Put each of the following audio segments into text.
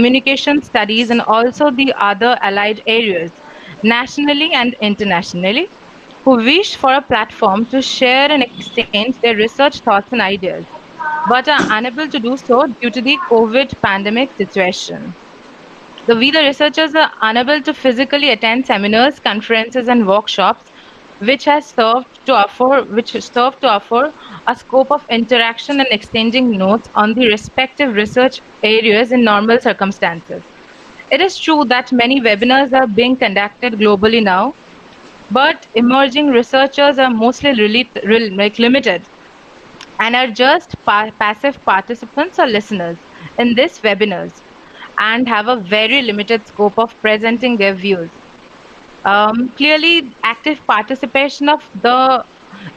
communication studies, and also the other allied areas, nationally and internationally, who wish for a platform to share and exchange their research thoughts and ideas, but are unable to do so due to the COVID pandemic situation. The researchers are unable to physically attend seminars, conferences, and workshops, which serve to offer a scope of interaction and exchanging notes on the respective research areas in normal circumstances. It is true that many webinars are being conducted globally now, but emerging researchers are mostly limited and are just passive participants or listeners in these webinars and have a very limited scope of presenting their views. Clearly, active participation of the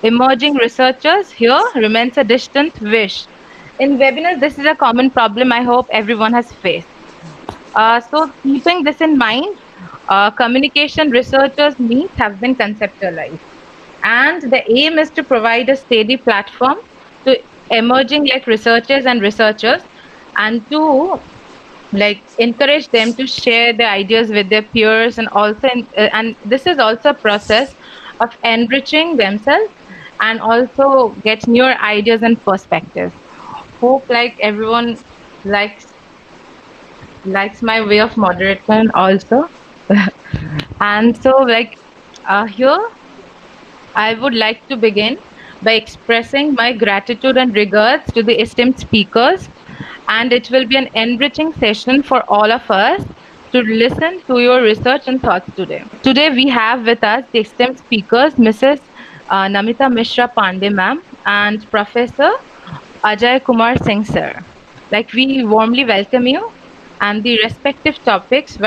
emerging researchers here remains a distant wish. In webinars, this is a common problem I hope everyone has faced. So, keeping this in mind, communication researchers' needs have been conceptualized, and the aim is to provide a steady platform to emerging researchers and to encourage them to share their ideas with their peers, and and this is also a process of enriching themselves and also get newer ideas and perspectives. Hope everyone likes my way of moderation also. And so here I would like to begin by expressing my gratitude and regards to the esteemed speakers, and it will be an enriching session for all of us to listen to your research and thoughts today. Today, we have with us the esteemed speakers, Mrs. Namita Mishra Pandey, ma'am, and Professor Ajay Kumar Singh, sir. We warmly welcome you, and the respective topics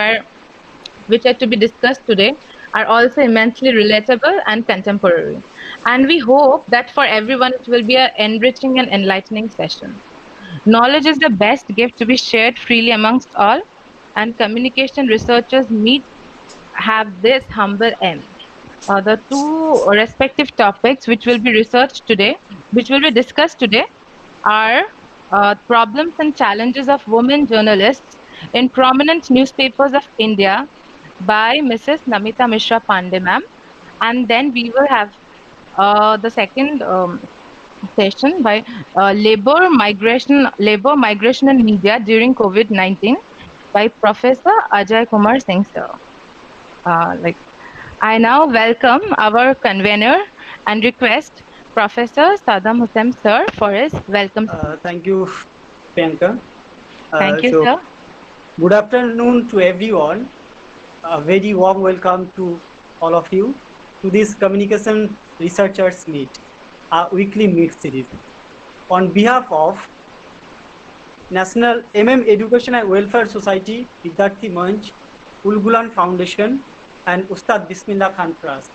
which are to be discussed today are also immensely relatable and contemporary. And we hope that for everyone it will be an enriching and enlightening session. Knowledge is the best gift to be shared freely amongst all, and communication researchers meet have this humble aim. The two respective topics which will be discussed today, are problems and challenges of women journalists in prominent newspapers of India by Mrs. Namita Mishra Pandey, ma'am. And then we will have the second session by labor migration and media during COVID-19 by Professor Ajay Kumar Singh, sir. Like I now welcome our convener and request Professor Saddam Hussain, sir, for his welcome speech. Thank you, Priyanka. Thank you, So, sir. good afternoon to everyone. A very warm welcome to all of you to this Communication Researchers Meet, a weekly meet series. On behalf of National Education and Welfare Society, Vidyarthi Manch, Ulgulan Foundation, and Ustad Bismillah Khan Trust,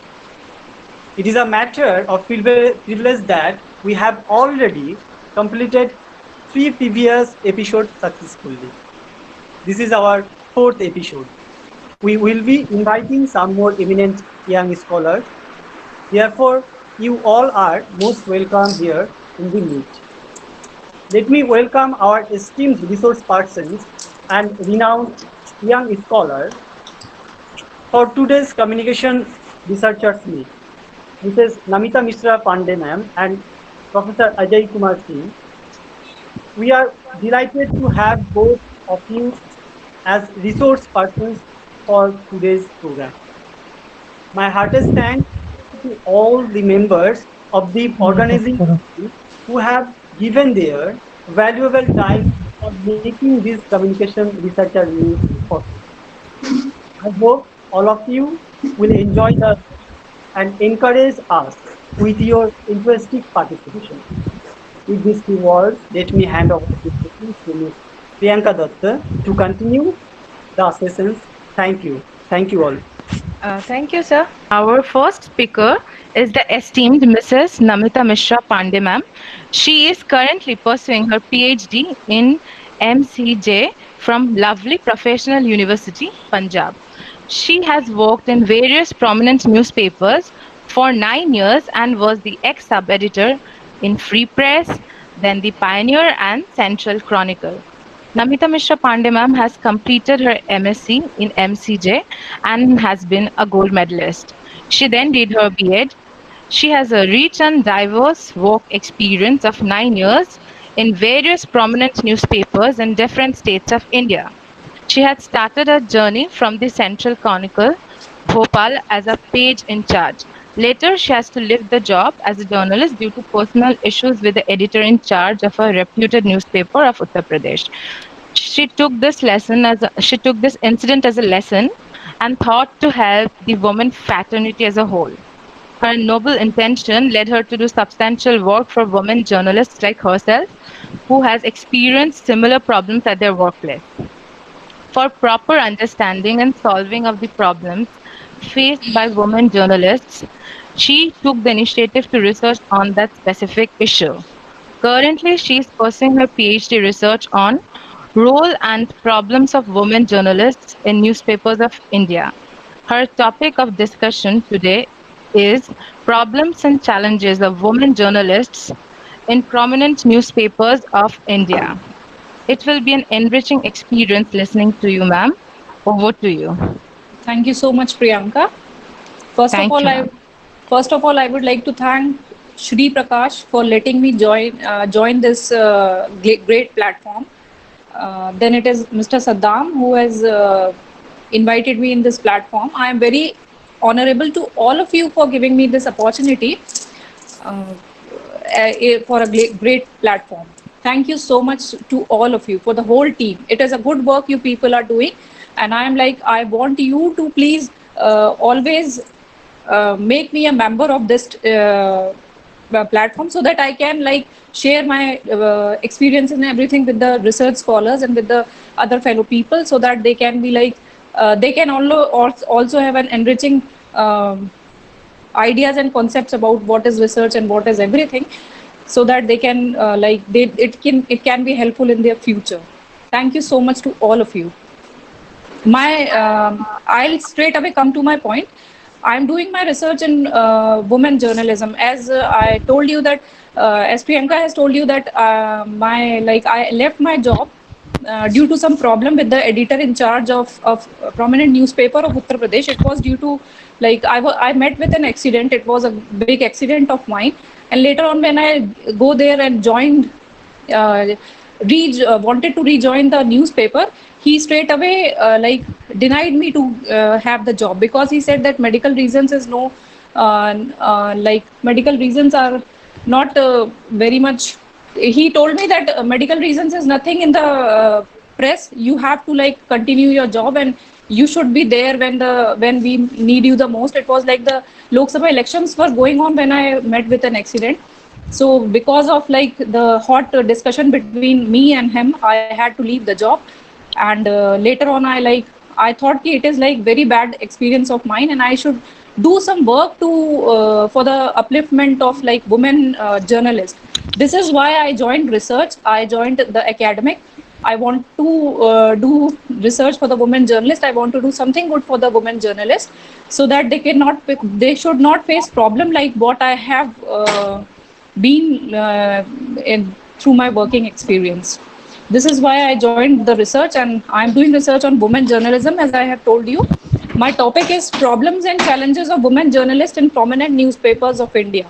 it is a matter of privilege that we have already completed 3 previous episodes successfully. This is our 4th episode. We will be inviting some more eminent young scholars. Therefore, you all are most welcome here in the meet. Let me welcome our esteemed resource persons and renowned young scholars for today's communication researchers meet. Mrs. Namita Mishra Pandey ma'am and Professor Ajay Kumar Singh. We are delighted to have both of you as resource persons for today's program. My heartiest thanks to all the members of the organizing committee who have given their valuable time for making this communication researcher meet possible. I hope all of you will enjoy the and encourage us with your interesting participation. With these few words, let me hand over the session to Ms. Priyanka Datta to continue the sessions. Thank you. Thank you all. Thank you, sir. Our first speaker is the esteemed Mrs. Namita Mishra Pandey, ma'am. She is currently pursuing her PhD in MCJ from Lovely Professional University, Punjab. She has worked in various prominent newspapers for 9 years and was the ex-sub-editor in Free Press, then the Pioneer and Central Chronicle. Namita Mishra Pandey ma'am has completed her MSc in MCJ and has been a gold medalist. She then did her B.Ed. She has a rich and diverse work experience of 9 years in various prominent newspapers in different states of India. She had started her journey from the Central Chronicle, Bhopal, as a page in charge. Later, she has to leave the job as a journalist due to personal issues with the editor in charge of a reputed newspaper of Uttar Pradesh. She took this incident as a lesson and thought to help the women fraternity as a whole. Her noble intention led her to do substantial work for women journalists like herself who has experienced similar problems at their workplace. For proper understanding and solving of the problems faced by women journalists, she took the initiative to research on that specific issue. Currently, she is pursuing her PhD research on role and problems of women journalists in newspapers of India. Her topic of discussion today is problems and challenges of women journalists in prominent newspapers of India. It will be an enriching experience listening to you, ma'am. Over to you. Thank you so much, Priyanka. First of Thank all, you, I ma'am. first of all I would like to thank Shri Prakash for letting me join this great platform. Then it is Mr. Saddam who has invited me in this platform. I am very honorable to all of you for giving me this opportunity uh, for a great platform. Thank you so much to all of you, for the whole team. It is a good work you people are doing, and I am like, I want you to please always make me a member of this platform, so that I can like share my experience and everything with the research scholars and with the other fellow people, so that they can be like they can also have an enriching ideas and concepts about what is research and what is everything, so that they can it can be helpful in their future. Thank you so much to all of you. My I'll straight away come to my point. I'm doing my research in women journalism. As I told you that, as Priyanka has told you that my like I left my job due to some problem with the editor in charge of a prominent newspaper of Uttar Pradesh. It was due to like I met with an accident. It was a big accident of mine, and later on when I go there and joined uh, wanted to rejoin the newspaper, he straight away denied me to have the job, because he said that medical reasons is no medical reasons are not very much. He told me that medical reasons is nothing in the press. You have to like continue your job, and you should be there when we need you the most. It was like the Lok Sabha elections were going on when I met with an accident. So because of like the hot discussion between me and him, I had to leave the job. And later on I thought ki it is like very bad experience of mine, and I should do some work to for the upliftment of like women journalists. This is why I joined research. I joined the academic. I want to do research for the women journalist. I want to do something good for the women journalist, so that they should not face problem like what I have been through my working experience. This is why I joined the research, and I'm doing research on women journalism, as I have told you. My topic is problems and challenges of women journalists in prominent newspapers of India.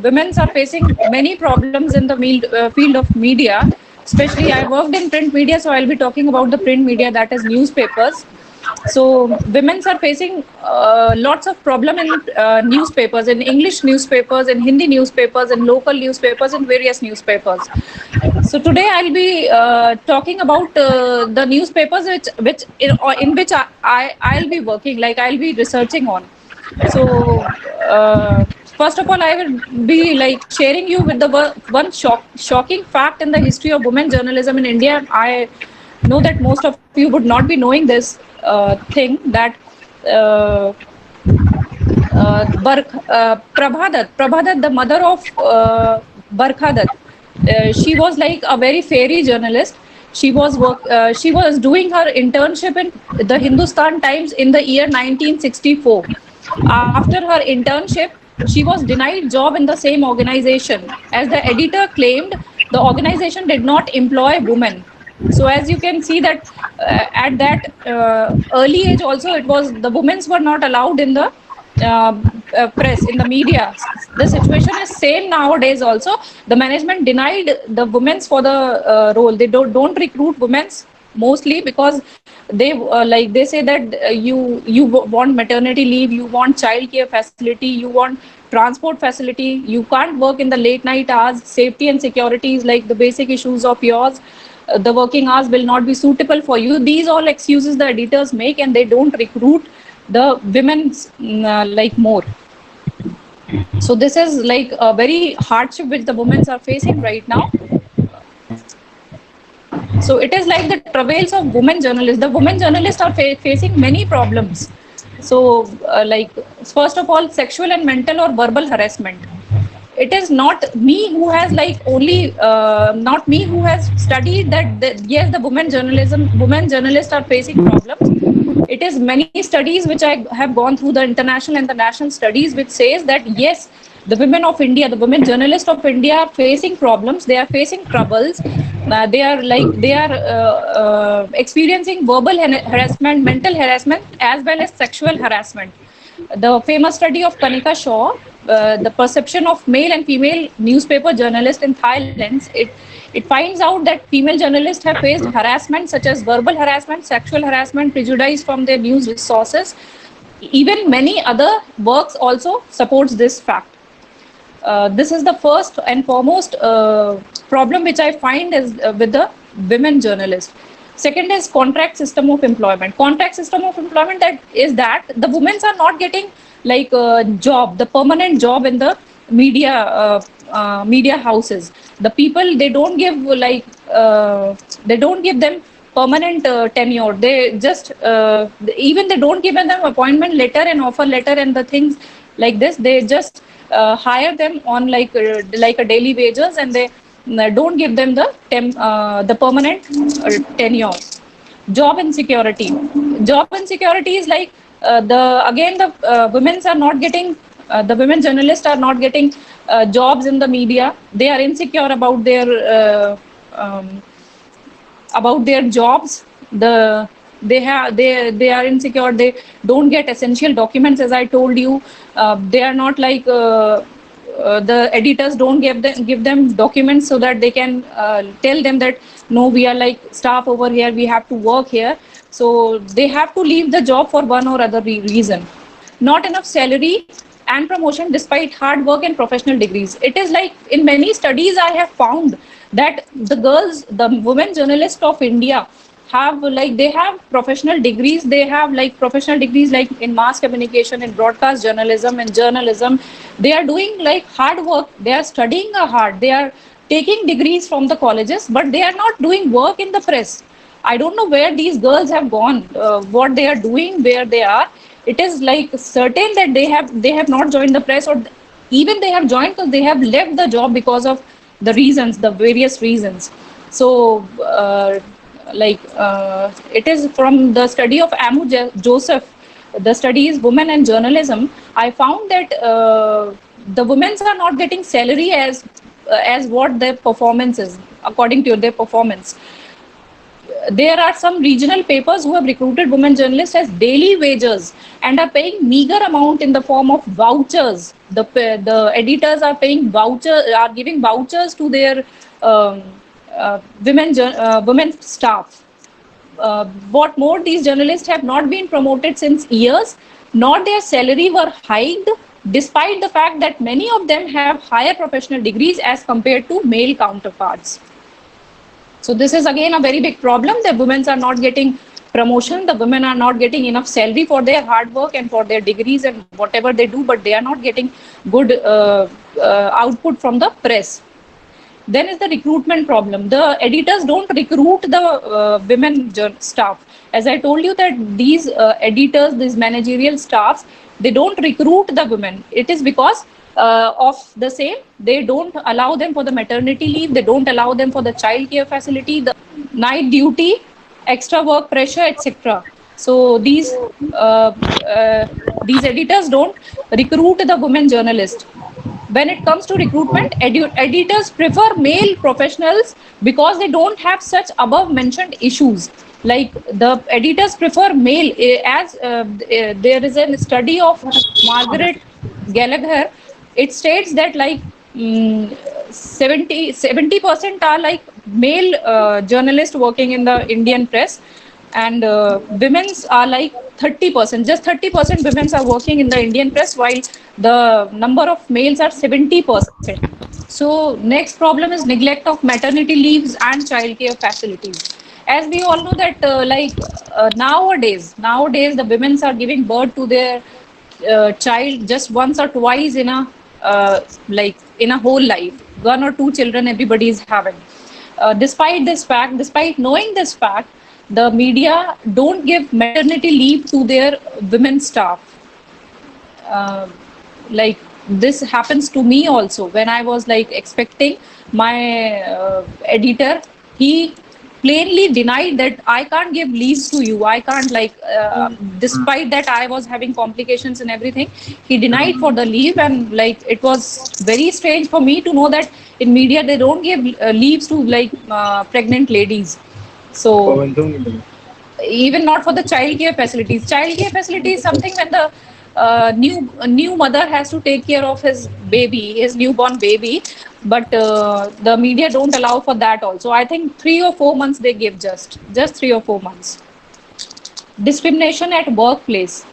Women are facing many problems in the field of media. Especially, I worked in print media, so I'll be talking about the print media, that is newspapers. So women are facing lots of problem in newspapers, in English newspapers, in Hindi newspapers, in local newspapers, in various newspapers. So today I'll be talking about the newspapers in which I'll be working, like I'll be researching on. So first of all, I will be like sharing you with the one shocking fact in the history of women journalism in India. I know that most of you would not be knowing this thing, that uh, Prabhadat, the mother of Barkhadat, she was like a very fairy journalist. She was doing her internship in the Hindustan Times in the year 1964. After her internship, she was denied job in the same organization, as the editor claimed the organization did not employ women. So as you can see that at that early age also, it was the women were not allowed in the press, in the media. The situation is same nowadays also. The management denied the women for the role. They don't recruit women mostly because they like they say that you want maternity leave, you want child care facility, you want transport facility, you can't work in the late night hours, safety and security is like the basic issues of yours, the working hours will not be suitable for you. These all excuses the editors make, and they don't recruit the women like more. So this is like a very hardship which the women are facing right now. So it is like the travails of women journalists. The women journalists are facing many problems. So like first of all, sexual and mental or verbal harassment. It is not me who has like only not me who has studied that yes, the women journalists are facing problems. It is many studies which I have gone through, the international and the national studies, which says that yes, the women of India, the women journalists of India are facing problems, they are facing troubles, they are experiencing verbal harassment, mental harassment, as well as sexual harassment. The famous study of Kanika Shaw, the perception of male and female newspaper journalists in Thailand, it finds out that female journalists have faced harassment such as verbal harassment, sexual harassment, prejudice from their news sources. Even many other works also supports this fact. This is the first and foremost problem which I find is with the women journalists. Second is contract system of employment. Contract system of employment, that is that the women are not getting like a job, the permanent job in the media houses. The people, they don't give them permanent tenure. They just even they don't give them appointment letter and offer letter and the things like this. They just hire them on like a daily wages, and they don't give them the permanent tenure. Job insecurity. Job insecurity is like the women are not getting the women journalists are not getting jobs in the media. They are insecure about their jobs. They are insecure. They don't get essential documents, as I told you. They are not like the editors don't give them documents so that they can tell them that no, we are like staff over here, we have to work here. So they have to leave the job for one or other reason. Not enough salary and promotion despite hard work and professional degrees. It is like in many studies I have found that the women journalists of India have they have professional degrees. They have like professional degrees like in mass communication, in broadcast journalism, and journalism. They are doing like hard work. They are studying hard. They are taking degrees from the colleges, but they are not doing work in the press. I don't know where these girls have gone, what they are doing, where they are. It is like certain that they have not joined the press, or even they have joined because they have left the job because of the reasons, the various reasons. So it is from the study of Amu Joseph, the study is women and journalism. I found that the women are not getting salary as what their performance is, according to their performance. There are some regional papers who have recruited women journalists as daily wages and are paying meager amount in the form of vouchers. The editors are giving vouchers to their women staff. What more, these journalists have not been promoted since years, nor their salary were hiked, despite the fact that many of them have higher professional degrees as compared to male counterparts. So this is again a very big problem. The women are not getting promotion. The women are not getting enough salary for their hard work and for their degrees and whatever they do, but they are not getting good output from the press. Then is the recruitment problem. The editors don't recruit the women staff. As I told you that these editors, these managerial staffs, they don't recruit the women. It is because of the same, they don't allow them for the maternity leave, they don't allow them for the child care facility, the night duty, extra work pressure, etc. So these editors don't recruit the women journalists when it comes to recruitment, editors prefer male professionals because they don't have such above mentioned issues. Like the editors prefer male, as there is a study of Margaret Gallagher. It states that like 70% are like male journalists working in the Indian press, and women's are like 30%. Just 30% women's are working in the Indian press, while the number of males are 70%. So next problem is neglect of maternity leaves and childcare facilities. As we all know that nowadays the women's are giving birth to their child just once or twice in a like in a whole life. One or two children everybody is having. Despite knowing this fact, the media don't give maternity leave to their women staff. uh, like this happens to me also. When I was like expecting, my editor, he plainly denied that I can't give leaves to you, I can't like despite that I was having complications and everything, he denied for the leave. And like it was very strange for me to know that in media they don't give leaves to like pregnant ladies. So even not for the childcare facilities. Childcare facility is something when the new mother has to take care of his baby, his newborn baby, but the media don't allow for that also. I think 3 or 4 months they give, just 3 or 4 months. Discrimination at workplace.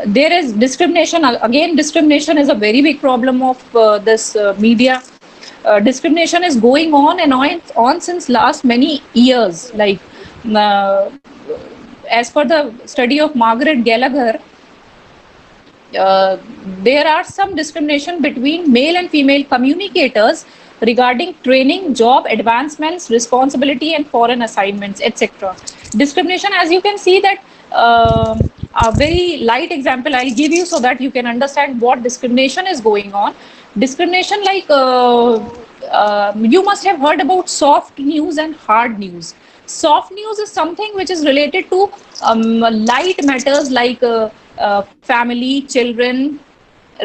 There is discrimination again. Discrimination is a very big problem of this media. Discrimination is going on and on since last many years. Like uh, as per the study of Margaret Gallagher, uh, there are some discrimination between male and female communicators regarding training, job advancements, responsibility, and foreign assignments, etc. Discrimination, as you can see that a very light example I'll give you so that you can understand what discrimination is going on. Discrimination, like you must have heard about soft news and hard news. Soft news is something which is related to light matters like family, children,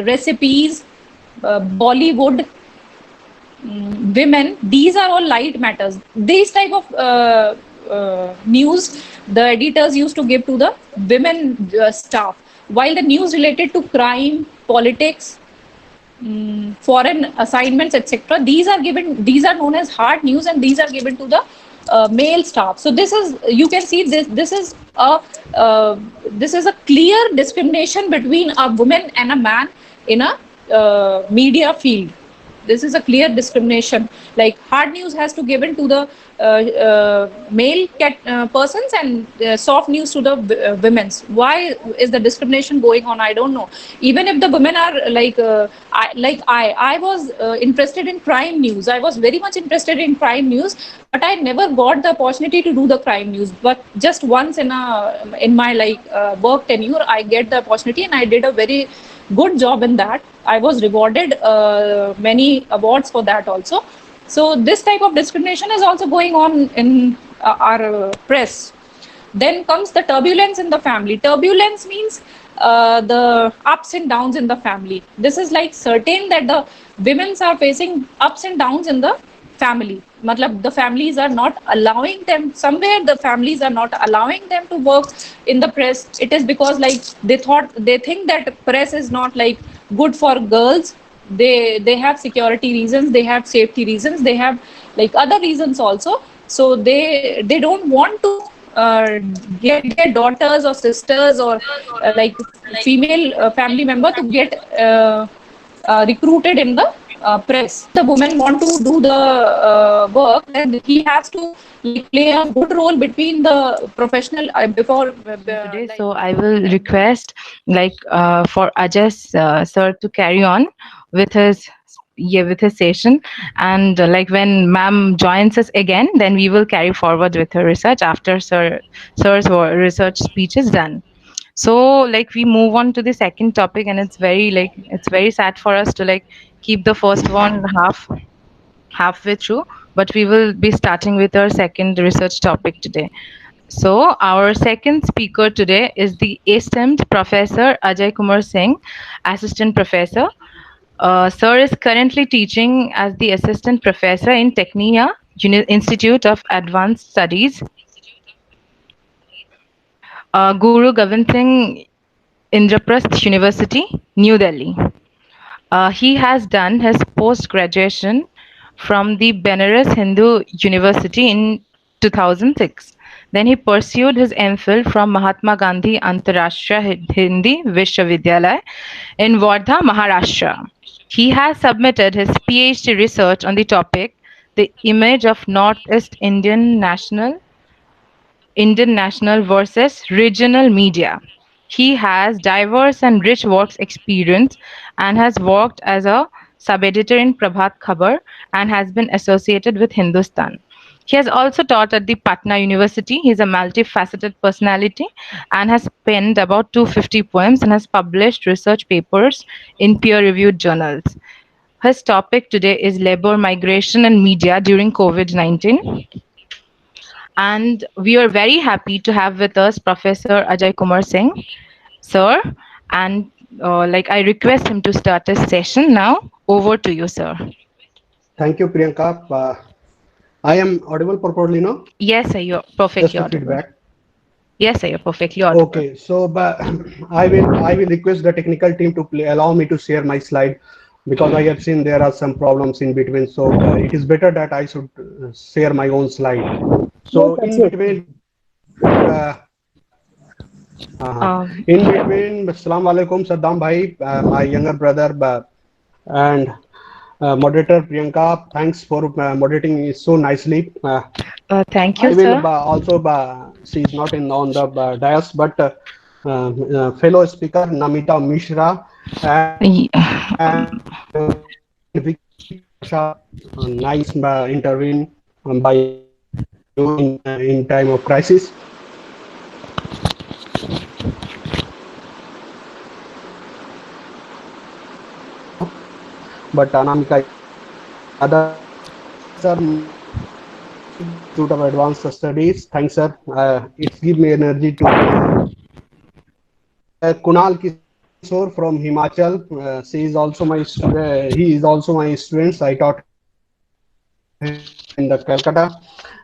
recipes, Bollywood, women. These are all light matters. These type of news the editors used to give to the women staff, while the news related to crime, politics, foreign assignments, etc., these are known as hard news, and these are given to the male staff. So this is, you can see this is a clear discrimination between a woman and a man in a media field. This is a clear discrimination. Like hard news has to given to the male persons, and soft news to the women's. Why is the discrimination going on? I don't know. Even if the women are I was interested in crime news. I was very much interested in crime news, but I never got the opportunity to do the crime news. But just once in my work tenure, I get the opportunity, and I did a very good job in that. I was rewarded many awards for that also. So this type of discrimination is also going on in our press. Then comes the turbulence in the family. Turbulence means the ups and downs in the family. This is like certain that the women are facing ups and downs in the family. Matlab, the families are not allowing them, somewhere the families are not allowing them to work in the press. It is because like they think that press is not like good for girls. They have security reasons, they have safety reasons, they have like other reasons also. So they don't want to get their daughters or sisters or like female family member to get recruited in the press. The woman want to do the work, then he has to like play a good role between the professional before Today. So I will request for Ajay sir to carry on with his with his session, and when ma'am joins us again, then we will carry forward with her research after sir's research speech is done. So we move on to the second topic, and it's very sad for us to keep the first one halfway through, but we will be starting with our second research topic today. So, our second speaker today is the esteemed Professor Ajay Kumar Singh, Assistant Professor. Sir is currently teaching as the assistant professor in Technia Institute of Advanced Studies, Guru Gobind Singh Indraprasth University, New Delhi. He has done his post-graduation from the Benares Hindu University in 2006. Then he pursued his MPhil from Mahatma Gandhi Antarashtriya Hindi Vishwavidyalaya in Wardha, Maharashtra. He has submitted his PhD research on the topic The Image of Northeast Indian national versus regional media. He has diverse and rich works experience and has worked as a sub-editor in Prabhat Khabar and has been associated with Hindustan. He has also taught at the Patna University. He is a multifaceted personality and has penned about 250 poems and has published research papers in peer-reviewed journals. His topic today is labor migration and media during COVID-19. And we are very happy to have with us Professor Ajay Kumar Singh, sir. And I request him to start his session now. Over to you, sir. Thank you, Priyanka. I am audible properly now? Yes, sir, you're Just perfectly a audible. feedback. Yes, sir, you're perfectly audible. Okay, so I will request the technical team to allow me to share my slide because I have seen there are some problems in between. So it is better that I should share my own slide. So in between, Assalamu alaikum, Saddam Bhai, my younger brother, and moderator Priyanka. Thanks for moderating it so nicely. Thank you, I will sir. also, she is not on the dais, but fellow speaker Namita Mishra Ye- and Vicky Pasha, nice intervene by you in time of crisis. But Anamika, other sir, Institute of Advanced Studies. Thanks, sir. It's give me energy to. Kunal Kishore from Himachal. She is also my student. He is also my student. I taught him in the Calcutta.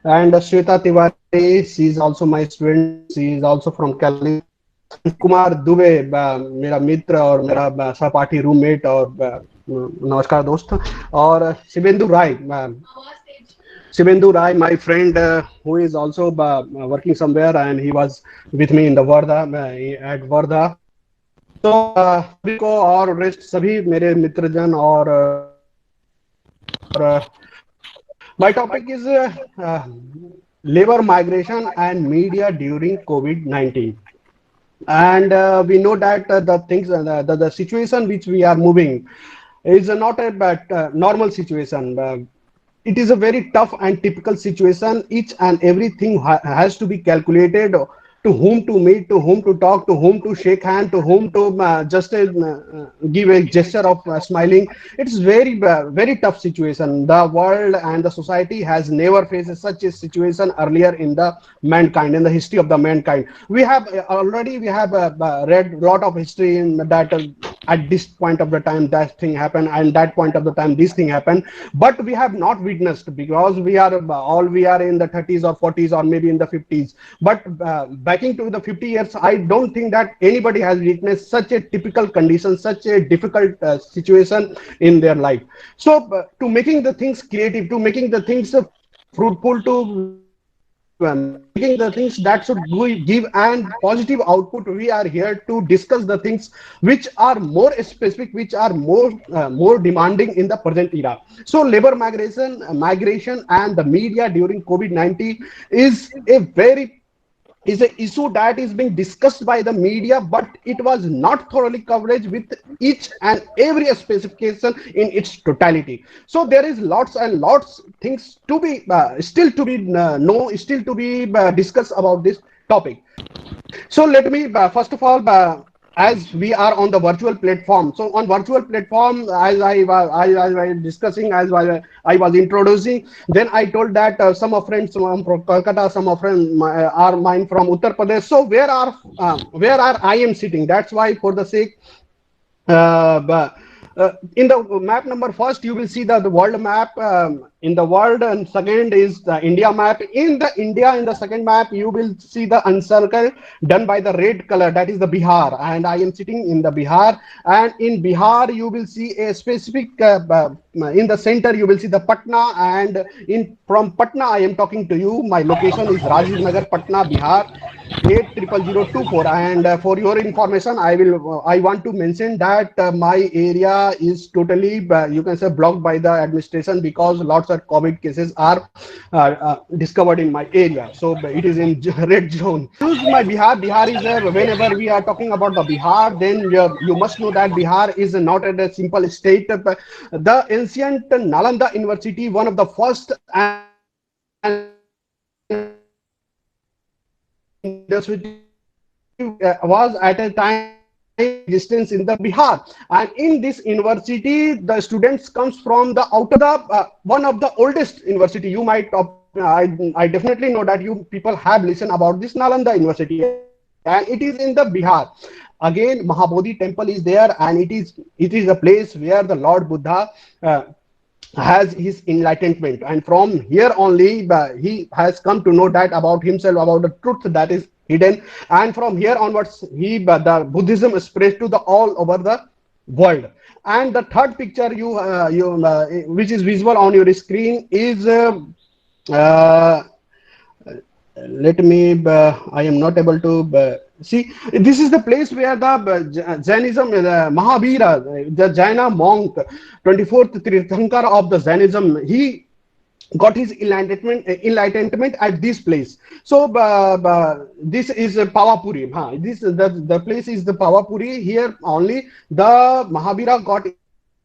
And Shweta Tiwari, she is also my student. She is also from Cali. Kumar Dubey मेरा मित्र और मेरा सहपाठी roommate और नमस्कार दोस्त और Shibendu Rai, my friend who is also working somewhere and he was with me in the Wardha at Wardha. तो सभी को और रेस्ट सभी मेरे मित्रजन और my topic is labor migration and media during COVID-19. And we know that the things, the situation which we are moving is not a normal situation. It is a very tough and typical situation. Each and everything has to be calculated, to whom to meet, to whom to talk, to whom to shake hand, to whom to just give a gesture of smiling. It's very tough situation. The world and the society has never faced such a situation earlier in the mankind, in the history of the mankind. We have read a lot of history in that at this point of the time that thing happened, and that point of the time this thing happened, but we have not witnessed because we are in the 30s or 40s or maybe in the 50s. But backing to the 50 years, I don't think that anybody has witnessed such a typical condition, such a difficult situation in their life. So to making the things creative, to making the things fruitful, to making the things that should give and positive output, we are here to discuss the things which are more specific, which are more demanding in the present era. So labor migration and the media during COVID-19 is an issue that is being discussed by the media, but it was not thoroughly coverage with each and every specification in its totality. So there is lots and lots things to be still to be still to be discussed about this topic. So let me first of all, as we are on the virtual platform, so on virtual platform, as I was discussing, as I was introducing, then I told that some of friends from Kolkata, some of friends are mine from Uttar Pradesh. So where are I am sitting? That's why, for the sake In the map number first, you will see the world map in the world, and second is the India map. In the India, in the second map, you will see the encircle done by the red color, that is the Bihar, and I am sitting in the Bihar. And in Bihar, you will see a specific in the center, you will see the Patna, and in from Patna, I am talking to you. My location is Rajiv Nagar, Patna, Bihar. 800024. And for your information, I want to mention that my area is totally you can say blocked by the administration, because lots of COVID cases are discovered in my area, so it is in red zone. Use my Bihar is whenever we are talking about the Bihar, then you must know that Bihar is not a simple state. The ancient Nalanda University, one of the first and university was at a time existence in the Bihar, and in this university the students comes from the out of the one of the oldest university. You might I definitely know that you people have listened about this Nalanda University, and it is in the Bihar. Again, Mahabodhi temple is there, and it is a place where the Lord Buddha has his enlightenment, and from here only he has come to know that about himself, about the truth that is hidden, and from here onwards the Buddhism spread to the all over the world. And the third picture which is visible on your screen is uh, let me I am not able to see. This is the place where the Jainism, Mahavira, the Jaina monk, 24th Tirthankar of the Jainism, he got his enlightenment at this place. So this is Pavapuri. This the place is the Pavapuri. Here only the Mahavira got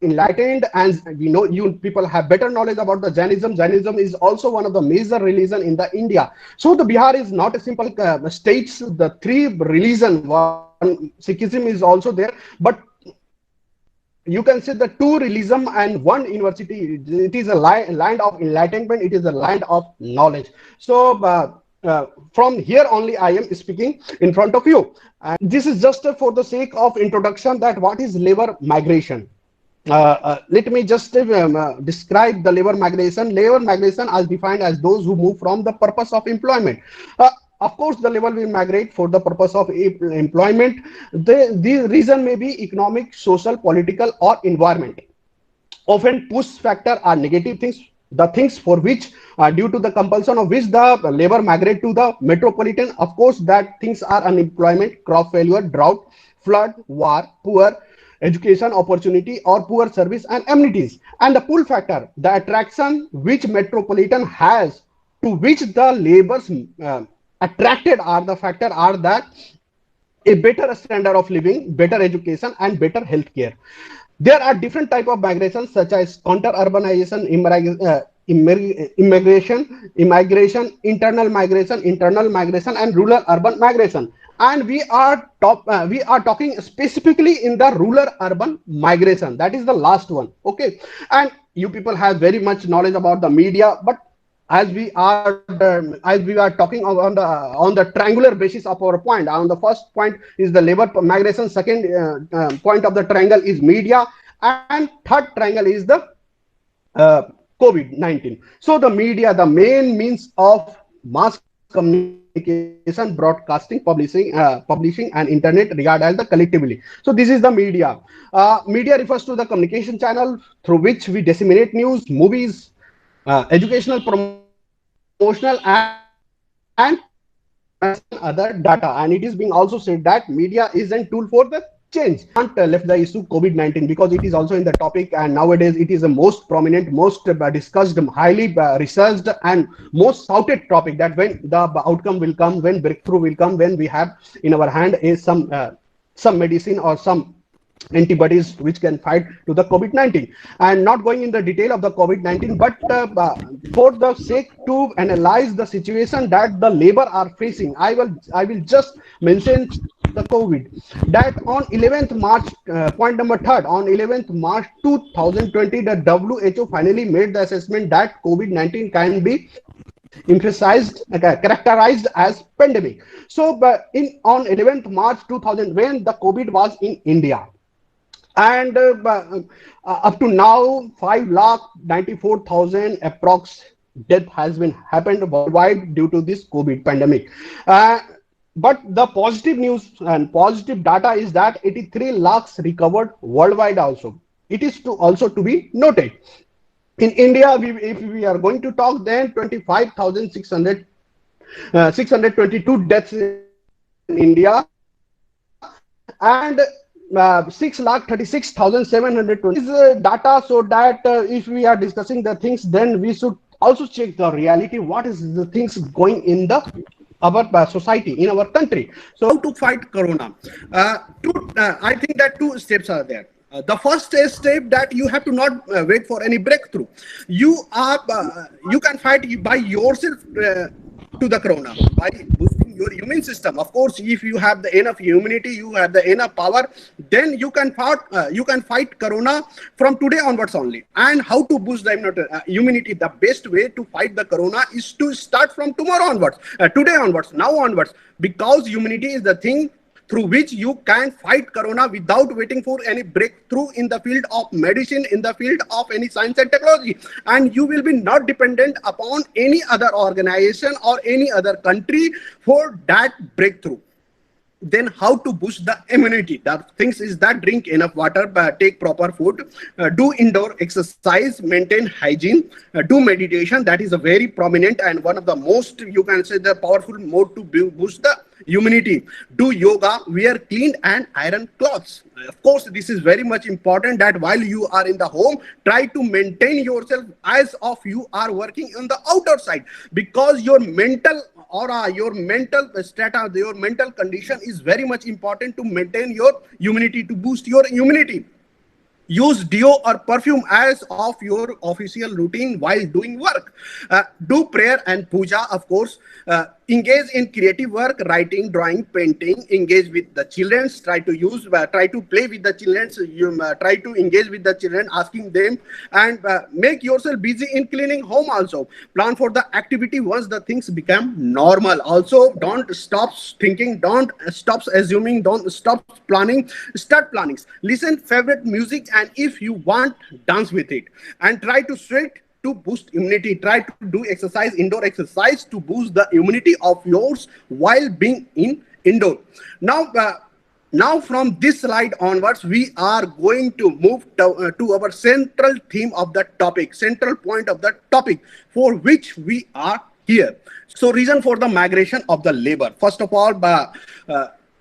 enlightened, and we know you people have better knowledge about the Jainism. Jainism is also one of the major religion in the India. So the Bihar is not a simple states. The three religion, one Sikhism is also there, but you can say the two religion and one university. It is a land of enlightenment. It is a land of knowledge. So from here only I am speaking in front of you. And this is just for the sake of introduction that what is labor migration. Let me just describe the labor migration. Labor migration as defined as those who move from the purpose of employment. Of course, the labor will migrate for the purpose of employment. The reason may be economic, social, political, or environment. Often push factor are negative things, the things for which due to the compulsion of which the labor migrate to the metropolitan. Of course, that things are unemployment, crop failure, drought, flood, war, poor education opportunity, or poor service and amenities. And the pull factor, the attraction which metropolitan has, to which the laborers attracted, are the factor are that a better standard of living, better education, and better healthcare. There are different type of migrations such as counter urbanization, immigration, internal migration, and rural urban migration. And we are talking specifically in the rural urban migration. That is the last one. Okay, and you people have very much knowledge about the media, but as we are talking on the triangular basis of our point. On the first point is the labor migration, second point of the triangle is media, and third triangle is the COVID-19. So the media, the main means of mass communication, broadcasting, publishing, and internet regard as the collectively. So this is the media. Media refers to the communication channel through which we disseminate news, movies, educational, promotional, and other data. And it is being also said that media is a tool for the change. Can't left the issue COVID-19 because it is also in the topic, and nowadays it is the most prominent, most discussed, highly researched, and most shouted topic, that when the outcome will come, when breakthrough will come, when we have in our hand is some medicine or some antibodies which can fight to the COVID-19. And not going in the detail of the COVID-19, but for the sake to analyze the situation that the labor are facing, I will just mention the COVID. That on 11th March, point number third, on 11th March 2020, the WHO finally made the assessment that COVID-19 can be characterized as pandemic. So on 11th March 2000, when the COVID was in India, And up to now, 5,94,000 approx death has been happened worldwide due to this COVID pandemic. Uh, but the positive news and positive data is that 83 lakhs recovered worldwide also. It is to also to be noted. In India, if we are going to talk, then 25,600 622 deaths in India, and 6,36,720 is data, so that if we are discussing the things, then we should also check the reality, what is the things going in the our society, in our country. So how to fight corona? I think that two steps are there. The first step, that you have to not wait for any breakthrough. You can fight by yourself to the corona by boosting your immune system. Of course, if you have the enough immunity, you have the enough power, then you can fight corona from today onwards only. And how to boost the immunity? The best way to fight the corona is to start from tomorrow onwards, today onwards, now onwards, because immunity is the thing through which you can fight corona without waiting for any breakthrough in the field of medicine, in the field of any science and technology. And you will be not dependent upon any other organization or any other country for that breakthrough. Then how to boost the immunity? The things is that drink enough water, take proper food, do indoor exercise, maintain hygiene, do meditation. That is a very prominent and one of the most, you can say, the powerful mode to boost the immunity. Do yoga, wear clean and iron clothes. Of course, this is very much important, that while you are in the home, try to maintain yourself as of you are working on the outer side, because your mental aura, your mental strata, your mental condition is very much important to maintain your immunity, to boost your immunity. Use deo or perfume as of your official routine while doing work. Do prayer and puja, of course. Engage in creative work, writing, drawing, painting. Engage with the children. Try to play with the children. Try to engage with the children, asking them, and make yourself busy in cleaning home also. Plan for the activity once the things become normal. Also, don't stop thinking, don't stop assuming, don't stop planning. Start planning. Listen favorite music, and if you want, dance with it. And try to sweat to boost immunity. Try to do exercise, indoor exercise, to boost the immunity of yours while being in indoor. Now from this slide onwards, we are going to move to our central theme of the topic, central point of the topic for which we are here. So reason for the migration of the labor. First of all,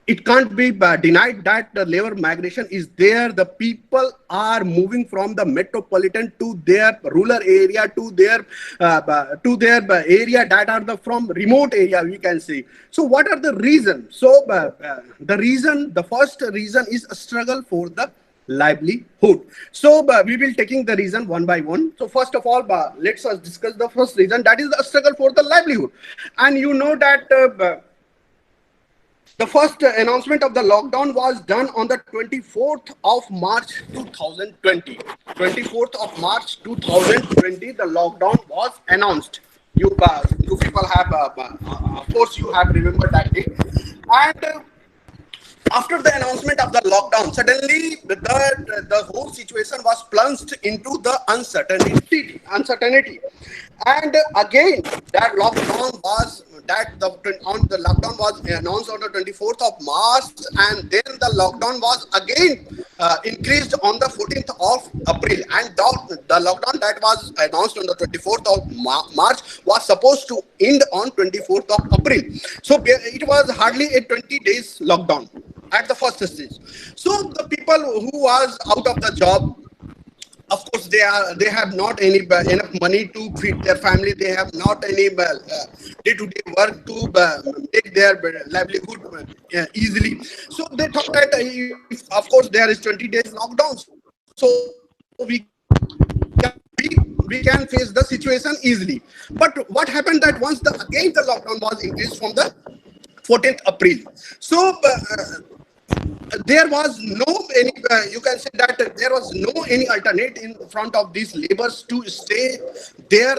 it can't be denied that the labor migration is there. The people are moving from the metropolitan to their rural area, to their area that are from remote area, we can say. So what are the reasons? So the first reason is a struggle for the livelihood. So we will taking the reason one by one. So first of all, let's us discuss the first reason, that is the struggle for the livelihood. And you know that the first announcement of the lockdown was done on the 24th of March 2020. 24th of March 2020, the lockdown was announced. You people have, of course, you have remembered that day. And after the announcement of the lockdown, suddenly the whole situation was plunged into the uncertainty. And again, the lockdown was announced on the 24th of March, and then the lockdown was again increased on the 14th of April. And the lockdown that was announced on the 24th of March was supposed to end on 24th of April. So it was hardly a 20 days lockdown at the first stage. So the people who was out of the job, of course, they have not any enough money to feed their family. They have not any day-to-day work to make their livelihood easily. So they thought that, of course, there is 20 days lockdown, so we can face the situation easily. But what happened that once again the lockdown was increased from the 14th April. So there was no any you can say that there was no any alternate in front of these laborers to stay there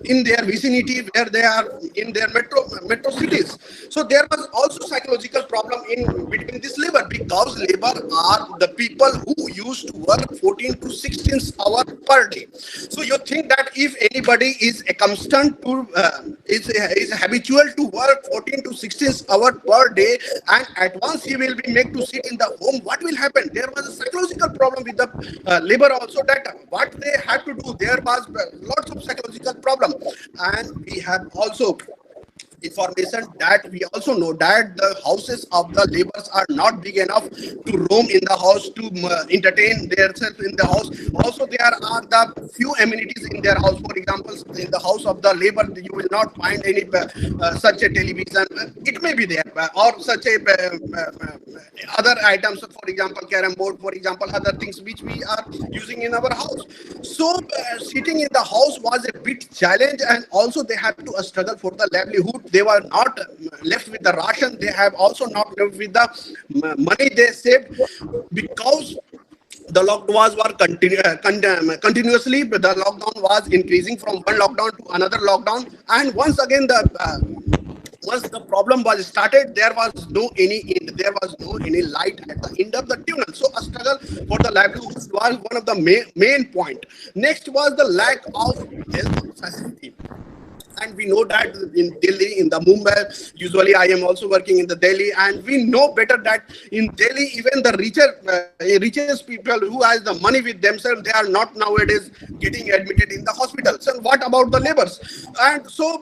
in their vicinity where they are in their metro cities. So there was also psychological problem in between this labor, because labor are the people who used to work 14 to 16 hours per day. So you think that if anybody is accustomed to is habitual to work 14 to 16 hours per day, and at once he will be made to sit in the home, what will happen? There was a psychological problem with the labor also, that what they had to do, there was lots of psychological problem. And we have also information that we also know that the houses of the laborers are not big enough to roam in the house, to entertain themselves in the house. Also, there are the few amenities in their house. For example, in the house of the labor, you will not find any such a television. It may be there, or such a other items. For example, carom board. For example, other things which we are using in our house. So sitting in the house was a bit challenge, and also they had to struggle for the livelihood. They were not left with the ration. They have also not left with the money they saved, because the lockdowns were continuously. The lockdown was increasing from one lockdown to another lockdown, and once again once the problem was started, there was no any end, there was no any light at the end of the tunnel. So a struggle for the livelihood was one of the main point. Next was the lack of health facility. And we know that in Delhi, in the Mumbai, usually I am also working in the Delhi, and we know better that in Delhi, even the richest people who has the money with themselves, they are not nowadays getting admitted in the hospitals. And what about the laborers? And so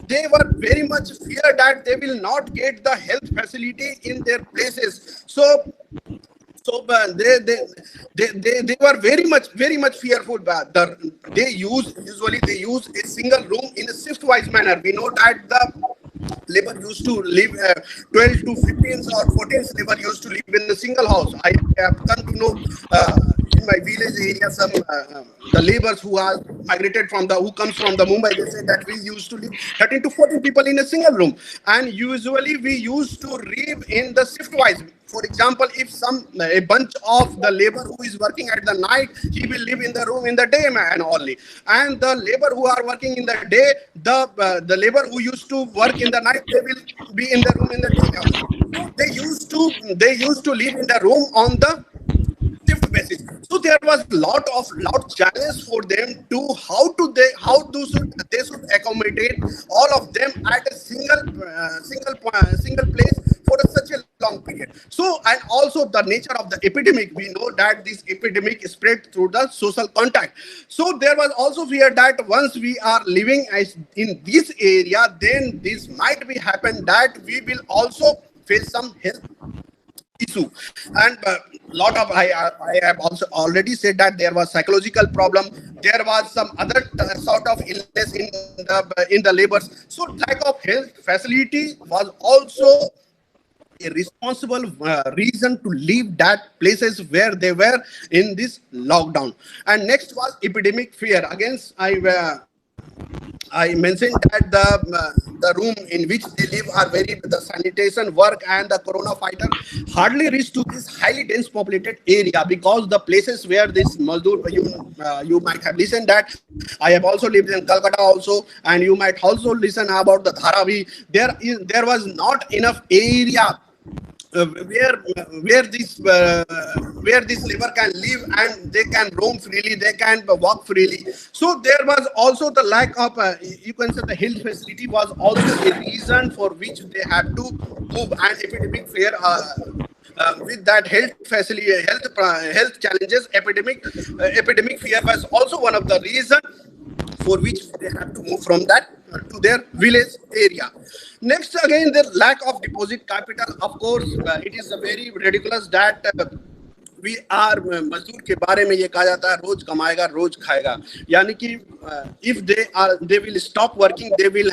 they were very much fear that they will not get the health facility in their places. So they were very much fearful. They use a single room in a shift wise manner. We know that the labor used to live 12 to 15 or 14 labor used to live in a single house. I have come to know in my village area some the laborers who are migrated from the who comes from the Mumbai. They say that we used to live 13 to 14 people in a single room, and usually we used to live in the shift wise. For example, if a bunch of the labor who is working at the night, he will live in the room in the day man only, and the labor who are working in the day, the labor who used to work in the night, they will be in the room in the day only. So they used to live in the room on the shift basis. So there was lot challenge for them to how they should accommodate all of them at a single place for such a long period. So, and also the nature of the epidemic, we know that this epidemic spread through the social contact. So there was also fear that once we are living as in this area, then this might be happen that we will also face some health issue. And lot of I have also already said that there was psychological problem, there was some other sort of illness in the labors. So lack of health facility was also a responsible reason to leave that places where they were in this lockdown. And next was epidemic fear. Against I mentioned that the room in which they live are very the sanitation work and the corona fighter hardly reach to this highly dense populated area, because the places where this Mazdoor, you might have listened that I have also lived in Calcutta also, and you might also listen about the Dharavi. There was not enough area where this labor can live and they can roam freely, they can walk freely. So there was also the lack of you can say the health facility was also a reason for which they had to move. And epidemic fear with that health facility, health challenges, epidemic fear was also one of the reason for which they have to move from that to their village area. Next, again, the lack of deposit capital. Of course, it is a very ridiculous that we are मजदूर के बारे में ये कहा जाता है रोज कमाएगा रोज खाएगा, यानी कि if they will stop working, they will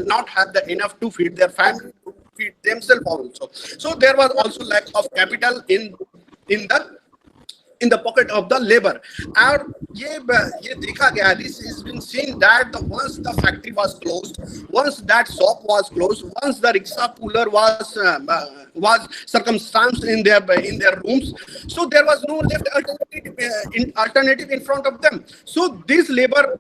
not have the enough to feed their family, to feed themselves also. So there was also lack of capital in the in the pocket of the labor. और ये देखा गया, this has been seen that once the factory was closed, once that shop was closed, once the rickshaw puller was circumstanced in their rooms, so there was no left alternative in front of them. So this labor,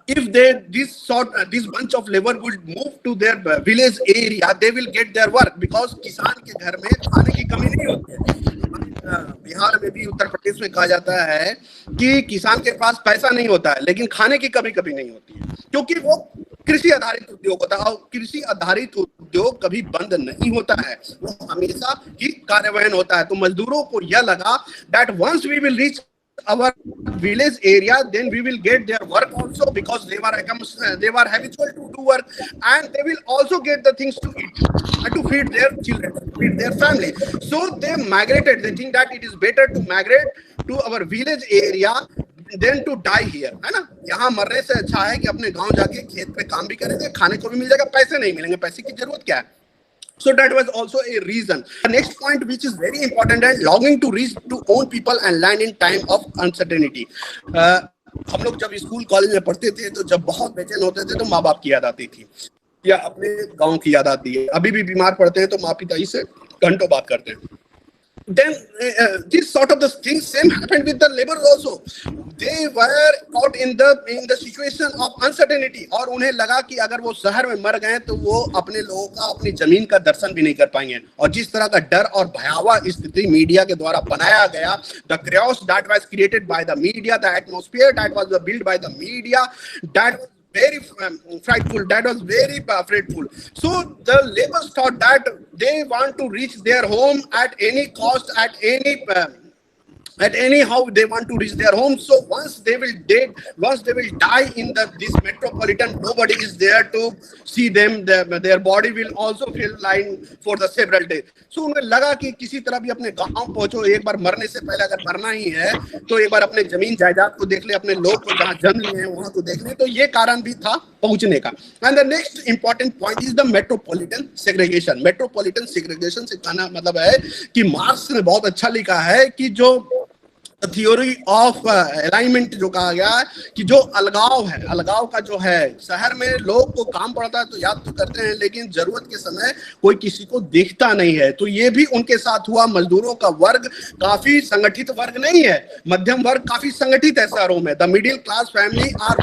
if this bunch of labor would move to their village area, they will get their work, because किसान के घर में खाने की कमी नहीं होती है. बिहार में भी, उत्तर प्रदेश में कहा जाता है कि किसान के पास पैसा नहीं होता है, लेकिन खाने की कभी कभी नहीं होती है, क्योंकि वो कृषि आधारित उद्योग होता है. और कृषि आधारित उद्योग कभी बंद नहीं होता है, वो हमेशा ही कार्यान्वयन होता है. तो मजदूरों को यह लगा that once we will reach our village area, then we will get their work also, because they were habitual to do work, and they will also get the things to eat and to feed their children, to feed their family. So they migrated. They think that it is better to migrate to our village area than to die here, है ना. यहाँ मरने से अच्छा है कि अपने गांव जाके खेत पे काम भी करेंगे, खाने को भी मिल जाएगा, पैसे नहीं मिलेंगे, पैसे की जरूरत क्या है. So that was also a reason. The next point, which is very important, and longing to reach to own people and land in time of uncertainty. हम लोग जब स्कूल कॉलेज में पढ़ते थे, तो जब बहुत बेचैन होते थे तो माँ बाप की याद आती थी, या अपने गांव की याद आती है. अभी भी बीमार पड़ते हैं तो माँ पिता ही से घंटों बात करते हैं. Then this sort of the thing same happened with the laborers also. They were caught in the situation of uncertainty, और उन्हें लगा कि अगर वो शहर में मर गए तो वो अपने लोगों का, अपनी जमीन का दर्शन भी नहीं कर पाएंगे. और जिस तरह का डर और भयावह स्थिति मीडिया के द्वारा बनाया गया, the chaos that was created by the media, the atmosphere that was built by the media, that was very frightful, that was very frightful. So the laborers thought that they want to reach their home at any cost, at anyhow they want to reach their home. So once they will die in this metropolitan, nobody is there to see them. Their body will also feel lying for the several days. So उन्हें लगा कि किसी तरह भी अपने गांव पहुंचो. एक बार मरने से पहले अगर मरना ही है तो एक बार अपने जमीन जायदाद को देख ले, अपने लोग को जहाँ जन्म लिए हैं वहां को देख ले. तो ये कारण भी था पहुंचने का. And the next important point is the metropolitan segregation. Metropolitan segregation से कहना मतलब है कि मार्क्स ने बहुत अच्छा लिखा है कि जो थियोरी ऑफ अलाइनमेंट जो कहा गया है कि जो अलगाव है, अलगाव का जो है, शहर में लोग को काम पड़ता है तो याद तो करते हैं, लेकिन जरूरत के समय कोई किसी को देखता नहीं है. तो ये भी उनके साथ हुआ. मजदूरों का वर्ग काफी संगठित वर्ग नहीं है, मध्यम वर्ग काफी संगठित है शहरों में. The middle class family are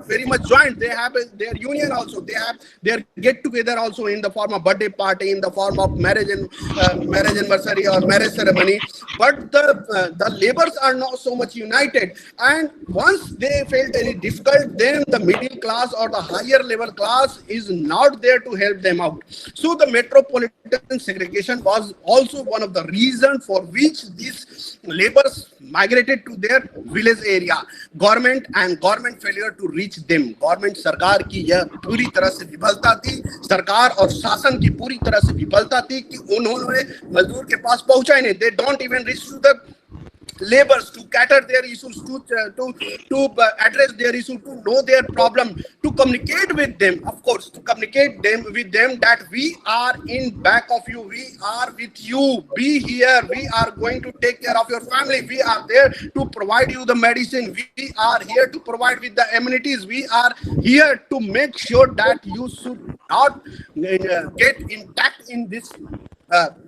very much joined. They have their union also, they have their get together also in the form of birthday party, in the form of marriage anniversary or marriage ceremony. But the laborers are not so much united, and once they felt any difficult, then the middle class or the higher level class is not there to help them out. So the metropolitan segregation was also one of the reasons for which these laborers migrated to their village area. Government failure to reach them. Government, सरकार की यह पूरी तरह से विफलता थी, सरकार और शासन की पूरी तरह से विफलता थी कि उन्होंने मजदूर के पास पहुंचा ही नहीं. They don't even reach to the laborers to cater their issues, to address their issue, to know their problem, to communicate with them. Of course, to communicate with them that we are in back of you, we are with you, be here, we are going to take care of your family, we are there to provide you the medicine, we are here to provide with the amenities, we are here to make sure that you should not get intact in this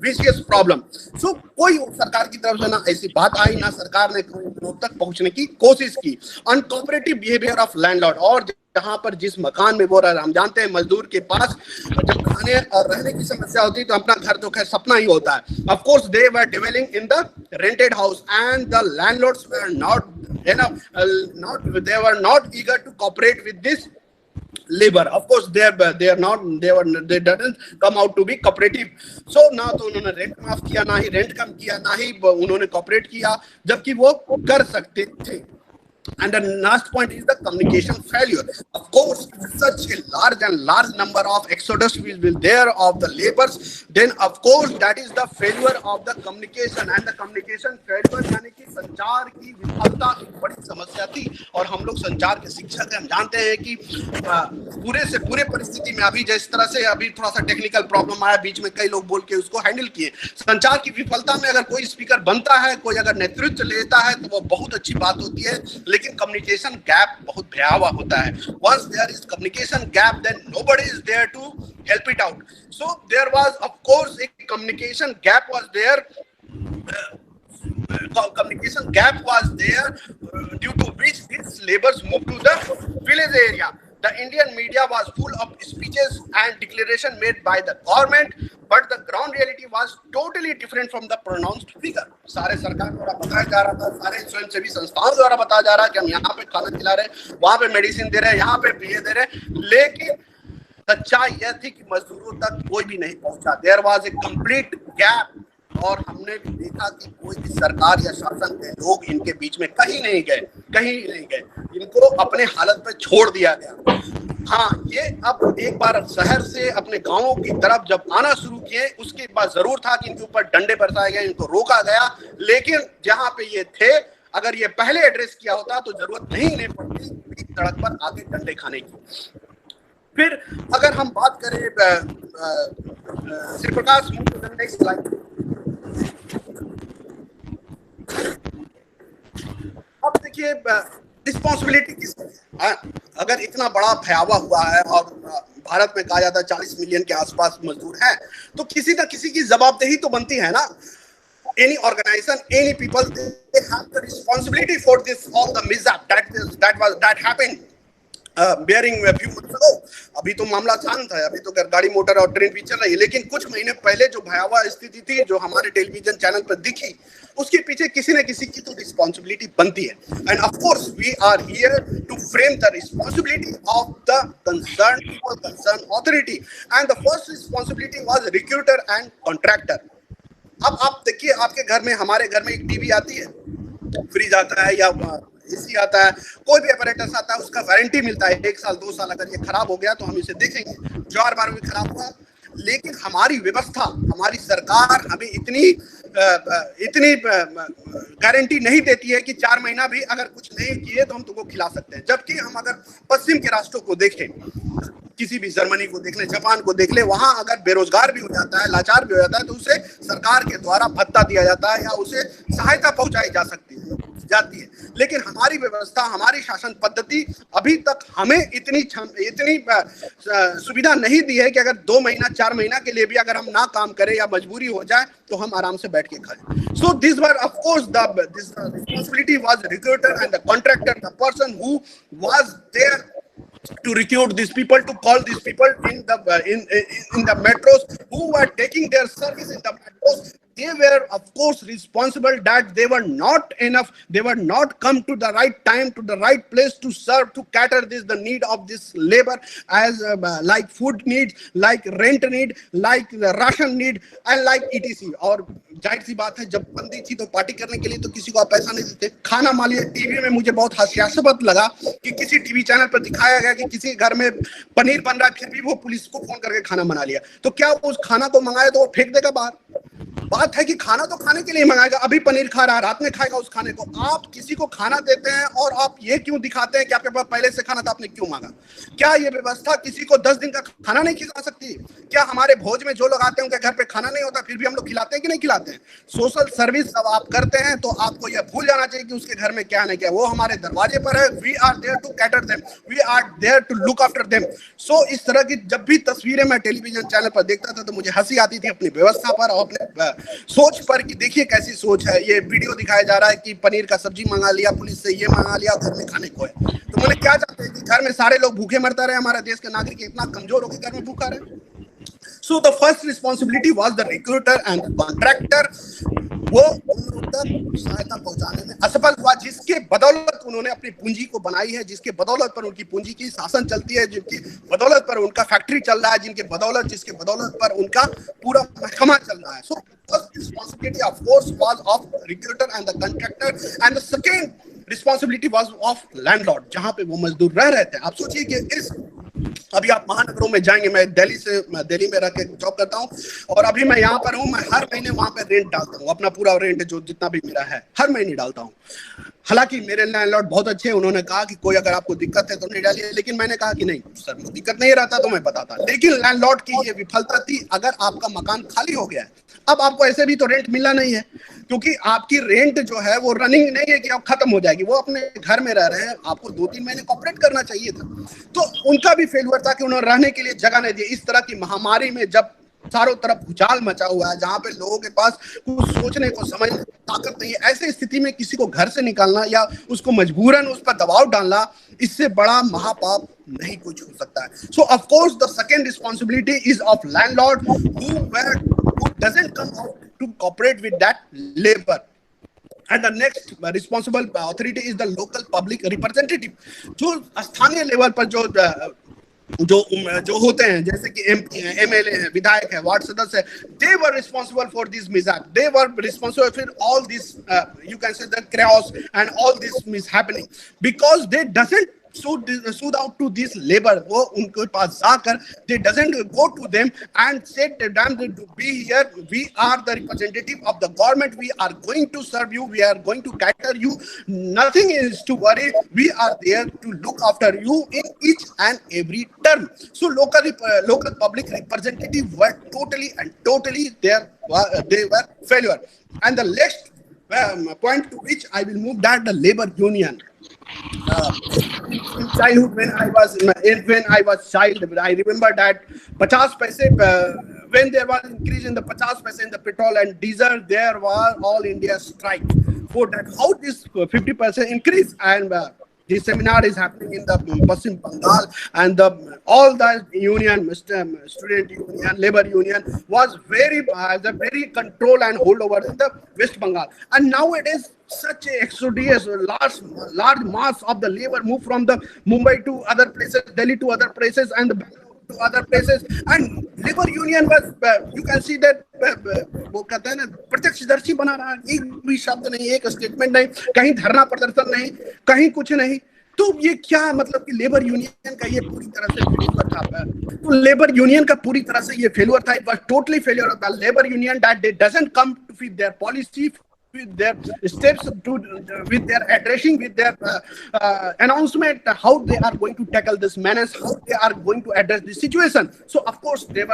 vicious problem. So कोई सरकार की तरफ से ना ऐसी बात आई, ना सरकार ने कोई लोग तक पहुंचने की कोशिश की. अनकोऑपरेटिव बिहेवियर ऑफ लैंडलॉर्ड, और जहां पर जिस मकान में वो रह रहा, हम जानते हैं मजदूर के पास जब खाने और रहने की समस्या होती है तो अपना घर तो खैर सपना ही होता है. Of course they were dwelling in the rented house and the landlords were not eager to cooperate with this labor. Of course they didn't come out to be cooperative. So ना तो उन्होंने रेंट माफ किया, ना ही rent कम किया, ना ही उन्होंने cooperate किया, जबकि वो कर सकते थे. And the last point is the communication failure. Of course, if such a large number of exodus will be there of the laborers, then of course that is the failure of the communication. And the communication failure यानी कि संचार की विफलता एक बड़ी समस्या थी। और हम लोग संचार के शिक्षक हैं, हम जानते हैं कि पूरे से पूरे परिस्थिति में अभी जिस तरह से अभी थोड़ा सा टेक्निकल प्रॉब्लम आया, बीच में कई लोग बोल के उसको हैंडल किए। संचार की विफलता में अगर कोई स्पीकर बनता है, कोई अगर नेतृत्व लेता है, तो वो बहुत अच्छी बात होती है, लेकिन कम्युनिकेशन गैप बहुत भयावह होता है। Once there is communication gap, then nobody is there to help it out. So there was, of course, a communication gap was there. Communication gap was there due to which these laborers moved to the village area. The Indian media was full of speeches and declaration made by the government, but the ground reality was totally different from the pronounced figure. सारे सरकार द्वारा बताया जा रहा था, सारे स्वयंसेवी संस्थाओं द्वारा बताया जा रहा है कि हम यहाँ पे खाना खिला रहे, वहाँ पे मेडिसिन दे रहे, यहाँ पे ये दे रहे, लेकिन सच्चाई यह थी कि मजदूरों तक कोई भी नहीं पहुंचा। There was a complete gap. और हमने देखा कि कोई भी सरकार या शासन के लोग इनके बीच में कहीं नहीं गए, इनको अपने हालत पे छोड़ दिया गया। हाँ, ये अब एक बार शहर से अपने गांवों की तरफ जब आना शुरू किए, उसके बाद जरूर था कि इनके ऊपर डंडे बरसाए गए, इनको रोका गया, लेकिन जहां पे ये थे, अगर ये पहले एड्रेस किया होता तो जरूरत नहीं पड़ती सड़क पर आके डंडे खाने की। फिर अगर हम बात करें श्री प्रकाश, नेक्स्ट स्लाइड। अब देखिए रिस्पॉन्सिबिलिटी किसकी है? अगर इतना बड़ा भयावह हुआ है और भारत में कहा जाता है 40 मिलियन के आसपास मजदूर हैं, तो किसी न किसी की जवाबदेही तो बनती है ना। Any organization, any people, they have the responsibility for this all the mishap that happened bearing a few months ago. अभी तो मामला शांत है, अभी तो गाड़ी मोटर और ट्रेन भी चल रही है, लेकिन कुछ महीने पहले जो भयावह स्थिति थी, जो हमारे टेलीविजन चैनल पर दिखी, उसके पीछे किसी न किसी की तो रिस्पॉन्सिबिलिटी बनती है। And of course we are here to frame the responsibility of the concern people, concern authority, and the first responsibility was recruiter and contractor. अब आप देखिए, आपके घर में, हमारे घर में एक टीवी आती है, फ्रिज आता है या एसी आता है, कोई भी अपैरेटस आता है, उसका वारंटी मिलता है 1 साल 2 साल। अगर ये खराब हो गया तो हम इसे देखेंगे, 4 बार भी खराब हुआ, लेकिन हमारी व्यवस्था, हमारी सरकार हमें इतनी गारंटी नहीं देती है कि 4 महीना भी अगर कुछ नहीं किए तो हम तुमको खिला सकते हैं। जबकि हम अगर पश्चिम के राष्ट्रों को देखें, किसी भी जर्मनी को देख ले, जापान को देख ले, वहां अगर बेरोजगार भी हो जाता है, लाचार भी हो जाता है, तो उसे सरकार के द्वारा भत्ता दिया जाता है या उसे सहायता पहुंचाई जाती है। लेकिन हमारी व्यवस्था, हमारी शासन पद्धति अभी तक हमें इतनी सुविधा नहीं दी है कि अगर 2 महीना 4 महीना के लिए भी अगर हम ना काम करें या मजबूरी हो जाए तो हम आराम से बैठ के खाएं। So this were of course this responsibility was recruiter and the contractor, the person who was there to recruit these people, to call these people in the metros, who were taking their service in the metros. They were of course responsible that they were not enough, they were not come to the right time, to the right place to serve, to cater the need of this labor, as like food need, like rent need, like the ration need, and like etc. और जाहिर सी बात है, जब बंदी थी तो party करने के लिए तो किसी को आप पैसा नहीं देते। खाना मान लिया, टीवी में मुझे बहुत हास्यास्पद लगा कि किसी टीवी चैनल पर दिखाया गया कि किसी घर में पनीर बन रहा है, फिर भी वो पुलिस को फोन करके खाना बना लिया। तो क्या वो उस खाना को मंगाए तो वो फेंक देगा बाहर? बात है कि खाना तो खाने के लिए मंगाएगा, अभी पनीर खा रहा है, रात में खाएगा उस खाने को। आप किसी को खाना देते हैं और आप ये क्यों दिखाते हैं कि आपके पास पहले से खाना था, आपने क्यों मांगा? क्या ये व्यवस्था किसी को 10 दिन का खाना नहीं खिला सकती? क्या हमारे भोज में जो लोग आते हैं उनके घर पे खाना नहीं होता, फिर भी हम लोग खिलाते हैं कि नहीं खिलाते हैं? सोशल सर्विस जब आप करते हैं तो आपको यह भूल जाना चाहिए कि उसके घर में क्या नहीं क्या, वो हमारे दरवाजे पर है। We are there to cater them, we are there to look after them. So इस तरह की जब भी तस्वीरें मैं टेलीविजन चैनल पर देखता था तो मुझे हंसी आती थी अपनी व्यवस्था पर और अपने सोच पर कि देखिए कैसी सोच है। ये वीडियो दिखाया जा रहा है कि पनीर का सब्जी मंगा लिया, पुलिस से ये मंगा लिया, घर में खाने को है। तो मैंने क्या चाहते हैं कि घर में सारे लोग भूखे मरता रहे, हमारे देश के नागरिक इतना कमजोर होकर घर में भूखा रहे। So the first responsibility was the recruiter and the contractor. वो उन लोग तक सहायता पहुंचाने में असफल हुआ, जिसके बदौलत उन्होंने अपनी पूंजी को बनाई है, जिसके बदौलत पर उनकी पूंजी की शासन चलती है, जिनकी बदौलत पर उनका फैक्ट्री चल रहा है, जिसके बदौलत पर उनका पूरा महकमा चल रहा है। So first responsibility of course was of recruiter and the contractor, and the second responsibility was of landlord, जहां पे वो मजदूर रह रहे थे। आप सोचिए कि इस अभी आप महानगरों में जाएंगे, मैं दिल्ली में रह के जॉब करता हूँ, और अभी मैं यहाँ पर हूँ, मैं हर महीने वहां पर रेंट डालता हूँ, अपना पूरा रेंट जो जितना भी मेरा है हर महीने डालता हूँ। हालांकि मेरे लैंडलॉर्ड बहुत अच्छे हैं, उन्होंने कहा कि कोई अगर आपको दिक्कत है तो नहीं डालिए, लेकिन मैंने कहा कि नहीं सर, दिक्कत नहीं रहता तो मैं बताता। लेकिन लैंडलॉर्ड की ये विफलता थी, अगर आपका मकान खाली हो गया है, अब आपको ऐसे भी तो रेंट मिलना नहीं है, क्योंकि आपकी रेंट जो है वो रनिंग नहीं है कि अब खत्म हो जाएगी, वो अपने घर में रह रहे हैं, आपको 2-3 महीने कॉपरेट करना चाहिए था। तो उनका भी फेलियर था कि उन्होंने रहने के लिए जगह नहीं दी। इस तरह की महामारी में जब चारों तरफ भूचाल मचा हुआ है, जहां पे लोगों के पास कुछ सोचने को समझने की ताकत नहीं है, ऐसे स्थिति में किसी को घर से निकालना या उसको मजबूरन उस पर दबाव डालना, इससे बड़ा महापाप नहीं कुछ हो सकता है। सो of course the second responsibility is of landlord who doesn't come out to cooperate with that labor. And the next responsible authority is the local public representative, जो स्थानीय लेवल पर जो होते हैं, जैसे कि एमएलए है, विधायक है, वार्ड सदस्य है, they were responsible for this mishap, they were responsible for all this you can say the chaos and all this mishappening, because they doesn't suit out to this labor. वो उनके पास जाकर they doesn't go to them and said to them to be here, we are the representative of the government, we are going to serve you, we are going to cater you, nothing is to worry, we are there to look after you in each and every term. So local public representative were totally they were failure. And the next point to which I will move, that the labor union. In childhood, when I was child, I remember that 50 paise when there was increase in the 50 paise in the petrol and diesel, there was all India strike for that. How this 50% increase? And this seminar is happening in the Paschim Bengal, and all the union, student union, labor union was very control and hold over in the West Bengal. And nowadays, such a exodus, large mass of the labor move from the Mumbai to other places, Delhi to other places, and to other places. And labor union was, you can see that वो कहते हैं ना, प्रत्यक्षदर्शी बना रहा है, एक भी शब्द नहीं, एक स्टेटमेंट नहीं, कहीं धरना प्रदर्शन नहीं, कहीं कुछ नहीं। तो ये क्या मतलब कि लेबर यूनियन का ये पूरी तरह से फेलियर था। तो लेबर यूनियन का पूरी तरह से ये फेलियर था, it was totally failure of the labour union, that they doesn't come to fit their policy, with their steps with their addressing, with their announcement, how they are going to tackle this menace, how they are going to address this situation. So of course there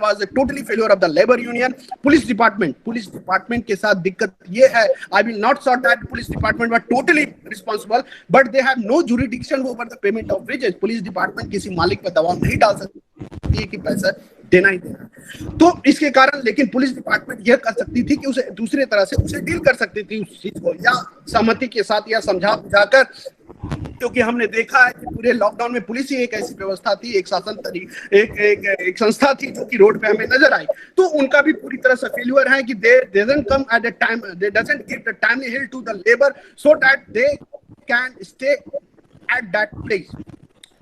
was a totally failure of the labor union. Police department के साथ दिक्कत ये है, I will not say that police department were totally responsible, but they have no jurisdiction over the payment of wages. Police department किसी मालिक पर दबाव नहीं डाल सकती है कि पैसा देना ही देना। तो इसके कारण, लेकिन पुलिस डिपार्टमेंट यह कर सकती थी कि उसे दूसरे तरह से उसे डील कर सकती थी उस चीज को, या सहमति के साथ या समझा बुझाकर, क्योंकि हमने देखा है कि पूरे लॉकडाउन में पुलिस ही एक ऐसी व्यवस्था थी, एक शासन एक संस्था थी जो कि रोड पे हमें नजर आई। तो उनका भी पूरी तरह से फेल्यूर है कि they doesn't come at a time, they doesn't give the timely help to the labor so that they can stay at that place,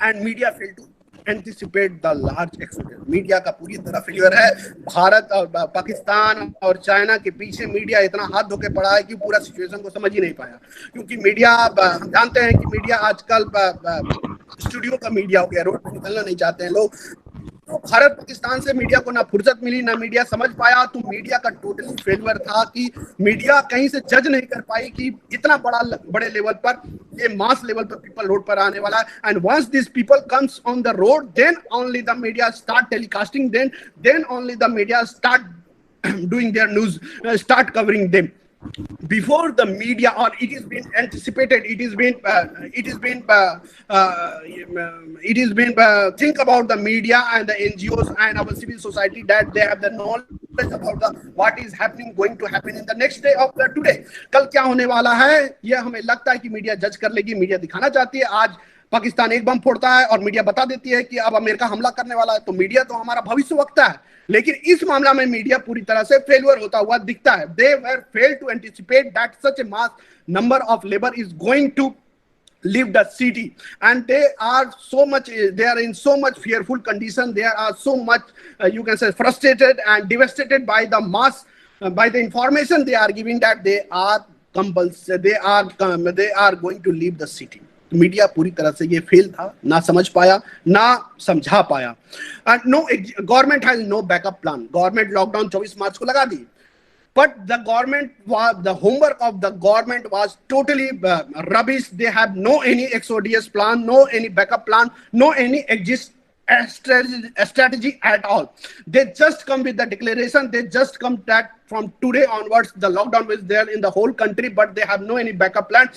and media failed to anticipate the large accident. Media का पूरी तरह failure है। भारत और पाकिस्तान और China के पीछे media इतना हाथ धोके पड़ा है कि पूरा सिचुएशन को समझ ही नहीं पाया, क्योंकि मीडिया, हम जानते हैं कि मीडिया आजकल स्टूडियो का मीडिया हो गया, रोड पे निकलना नहीं चाहते हैं लोग। तो भारत पाकिस्तान से मीडिया को ना फुर्सत मिली, ना मीडिया समझ पाया। तो मीडिया का टोटली फेलियर था कि मीडिया कहीं से जज नहीं कर पाई कि इतना बड़े लेवल पर, ये मास लेवल पर पीपल रोड पर आने वाला है। And once this people comes on the road, then only the media start telecasting, then only the media start doing their news, start covering them before the media, or it has been anticipated, it has been think about the media and the NGOs and our civil society, that they have the knowledge about what is going to happen in the next day of the today। कल क्या होने वाला है यह हमें लगता है कि मीडिया जज कर लेगी। मीडिया दिखाना चाहती है, आज पाकिस्तान एक बम फोड़ता है और मीडिया बता देती है कि अब अमेरिका हमला करने वाला है, तो मीडिया तो हमारा भविष्य वक्ता है। लेकिन इस मामला में मीडिया पूरी तरह से फेलियर होता हुआ दिखता है। They were failed to anticipate that such a mass number of labor is going to leave the city, and they are in so much fearful condition, they are so much you can say frustrated and devastated by the mass, by the information they are giving, that they are going to leave the city. Media पूरी तरह से ये fail था, ना समझ पाया, ना समझा पाया. No government has no backup plan. Government lockdown 24 March को लगा दी, but the homework of the government was totally rubbish. They have no any exodus plan, no any backup plan, no any strategy at all. They just come with the declaration. They just come that from today onwards the lockdown was there in the whole country, but they have no any backup plan.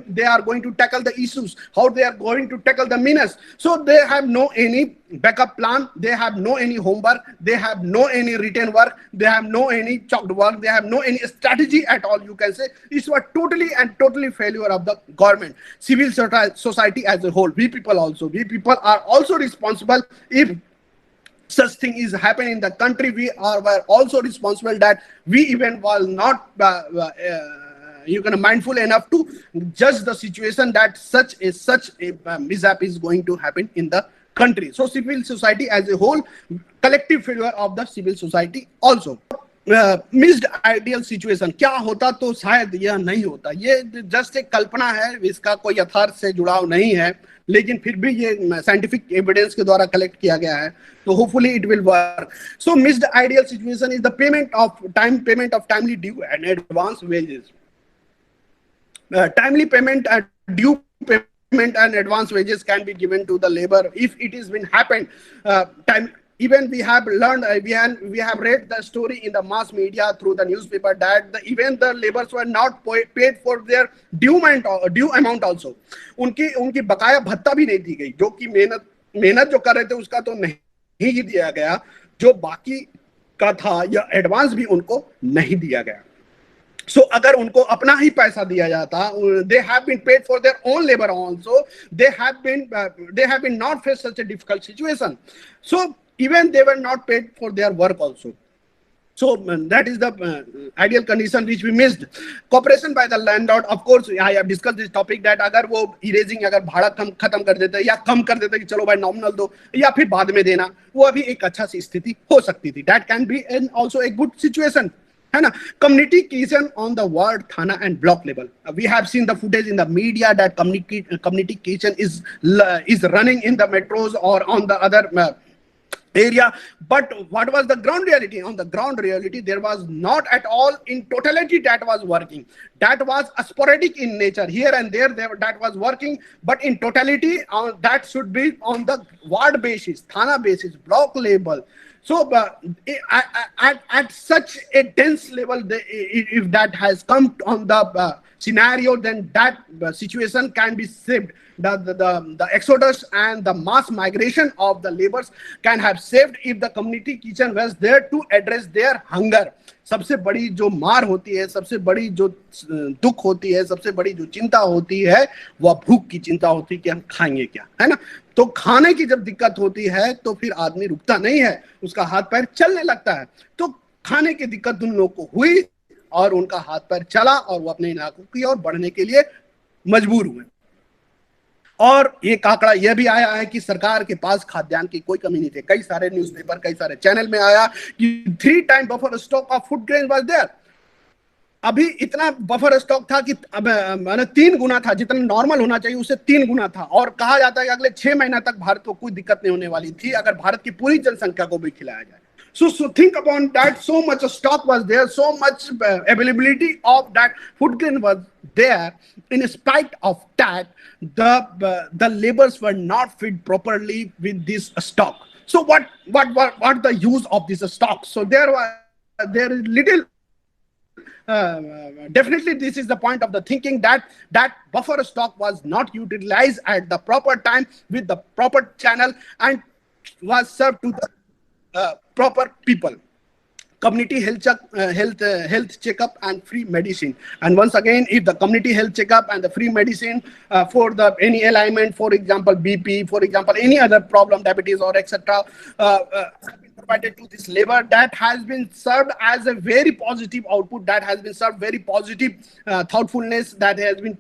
They are going to tackle the issues, how they are going to tackle the menace. So they have no any backup plan. They have no any homework. They have no any written work. They have no any chalked work. They have no any strategy at all. You can say it's a totally failure of the government. Civil society as a whole, we people are also responsible. If such thing is happening in the country, were also responsible that we even was not mindful enough to judge the situation that such a mishap is going to happen in the country. So civil society as a whole, collective failure of the civil society also. Missed ideal situation, क्या होता तो शायद यह नहीं होता. ये just एक कल्पना है, इसका कोई यथार्थ से जुड़ाव नहीं है, लेकिन फिर भी ये साइंटिफिक एविडेंस के द्वारा कलेक्ट किया गया है, तो hopefully it will work. So missed ideal situation is the payment of timely due and advance wages. Timely payment and due payment and advance wages can be given to the labor if it has been happened. Even we have learned, we have read the story in the mass media through the newspaper that even the laborers were not paid for their due amount also. उनकी बकाया भत्ता भी नहीं दी गई, जो कि मेहनत जो कर रहे थे उसका तो नहीं ही दिया गया, जो बाकी का था या एडवांस भी उनको नहीं दिया गया. So अगर उनको अपना ही पैसा दिया जाता, they have been paid for their own labor also. They have been not faced such a difficult situation. So even they were not paid for their work also. So that is the ideal condition which we missed. Cooperation by the landlord. Of course, I have discussed this topic that अगर वो erasing अगर भाड़ा खत्म कर देते या कम कर देते कि चलो भाई नॉमिनल दो या फिर बाद में देना, वो अभी एक अच्छा सी स्थिति हो सकती थी. That can be also a good situation. है ना. Community kitchen on the ward, thana and block level. We have seen the footage in the media that community kitchen is running in the metros or on the other area. But what was the ground reality? On the ground reality, there was not at all in totality that was working. That was sporadic in nature. Here and there that was working, but in totality, that should be on the ward basis, thana basis, block level. So at such a dense level, if that has come on the scenario, then that situation can be saved. The exodus and the mass migration of the laborers can have saved if the community kitchen was there to address their hunger. सबसे बड़ी जो मार होती है, सबसे बड़ी जो दुख होती है, सबसे बड़ी जो चिंता होती है, वह भूख की चिंता होती है कि हम खाएंगे क्या, है ना. तो खाने की जब दिक्कत होती है तो फिर आदमी रुकता नहीं है, उसका हाथ पैर चलने लगता है. तो खाने की दिक्कत उन लोगों को हुई और उनका हाथ पैर चला और वो अपने इलाकों की ओर बढ़ने के लिए मजबूर हुए. और ये आंकड़ा यह भी आया है कि सरकार के पास खाद्यान्न की कोई कमी नहीं थी. कई सारे न्यूज़पेपर, कई सारे चैनल में आया कि 3 time buffer stock of food grain was there. अभी इतना बफर स्टॉक था कि अब मैंने 3 गुना था, जितना नॉर्मल होना चाहिए उससे 3 गुना था. और कहा जाता है कि अगले 6 महीना तक भारत को कोई दिक्कत नहीं होने वाली थी अगर भारत की पूरी जनसंख्या को भी खिलाया जाए. So think about that. So much stock was there, so much availability of that food grain was there. In spite of that, the laborers were not fed properly with this stock. So what the use of this stock? So there is little. Definitely, this is the point of the thinking that buffer stock was not utilized at the proper time with the proper channel and was served to the proper people. Community health checkup and free medicine. And once again, if the community health checkup and the free medicine for any alignment, for example BP, for example any other problem, diabetes or etc., have been provided to this labor, that has been served as a very positive output, that has been served very positive thoughtfulness, that has been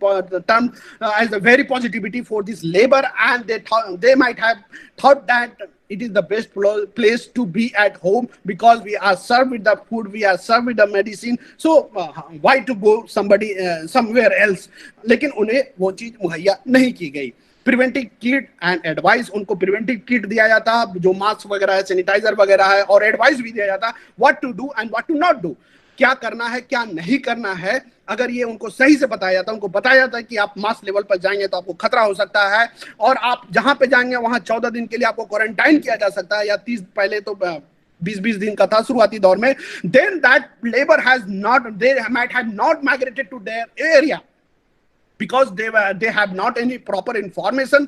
termed as a very positivity for this labor. And they might have thought that it is the best place to be at home, because we are served with the food, we are served with the medicine. So why to go somebody somewhere else? लेकिन उन्हें वो चीज मुहैया नहीं की गई. Preventive kit and advice, उनको preventive kit दिया जाता, जो मास्क वगैरह है, सैनिटाइजर वगैरह है, और एडवाइस भी दिया जाता what to do and what to not do, क्या करना है क्या नहीं करना है. अगर ये उनको सही से बताया जाता, उनको बताया जाता है कि आप मास लेवल पर जाएंगे तो आपको खतरा हो सकता है, और आप जहां पे जाएंगे वहां 14 दिन के लिए आपको क्वारंटाइन किया जा सकता है, या 30, पहले तो 20-20 दिन का था शुरुआती दौर में. Then that labour has not, they might have not migrated to their area, because they have not any proper information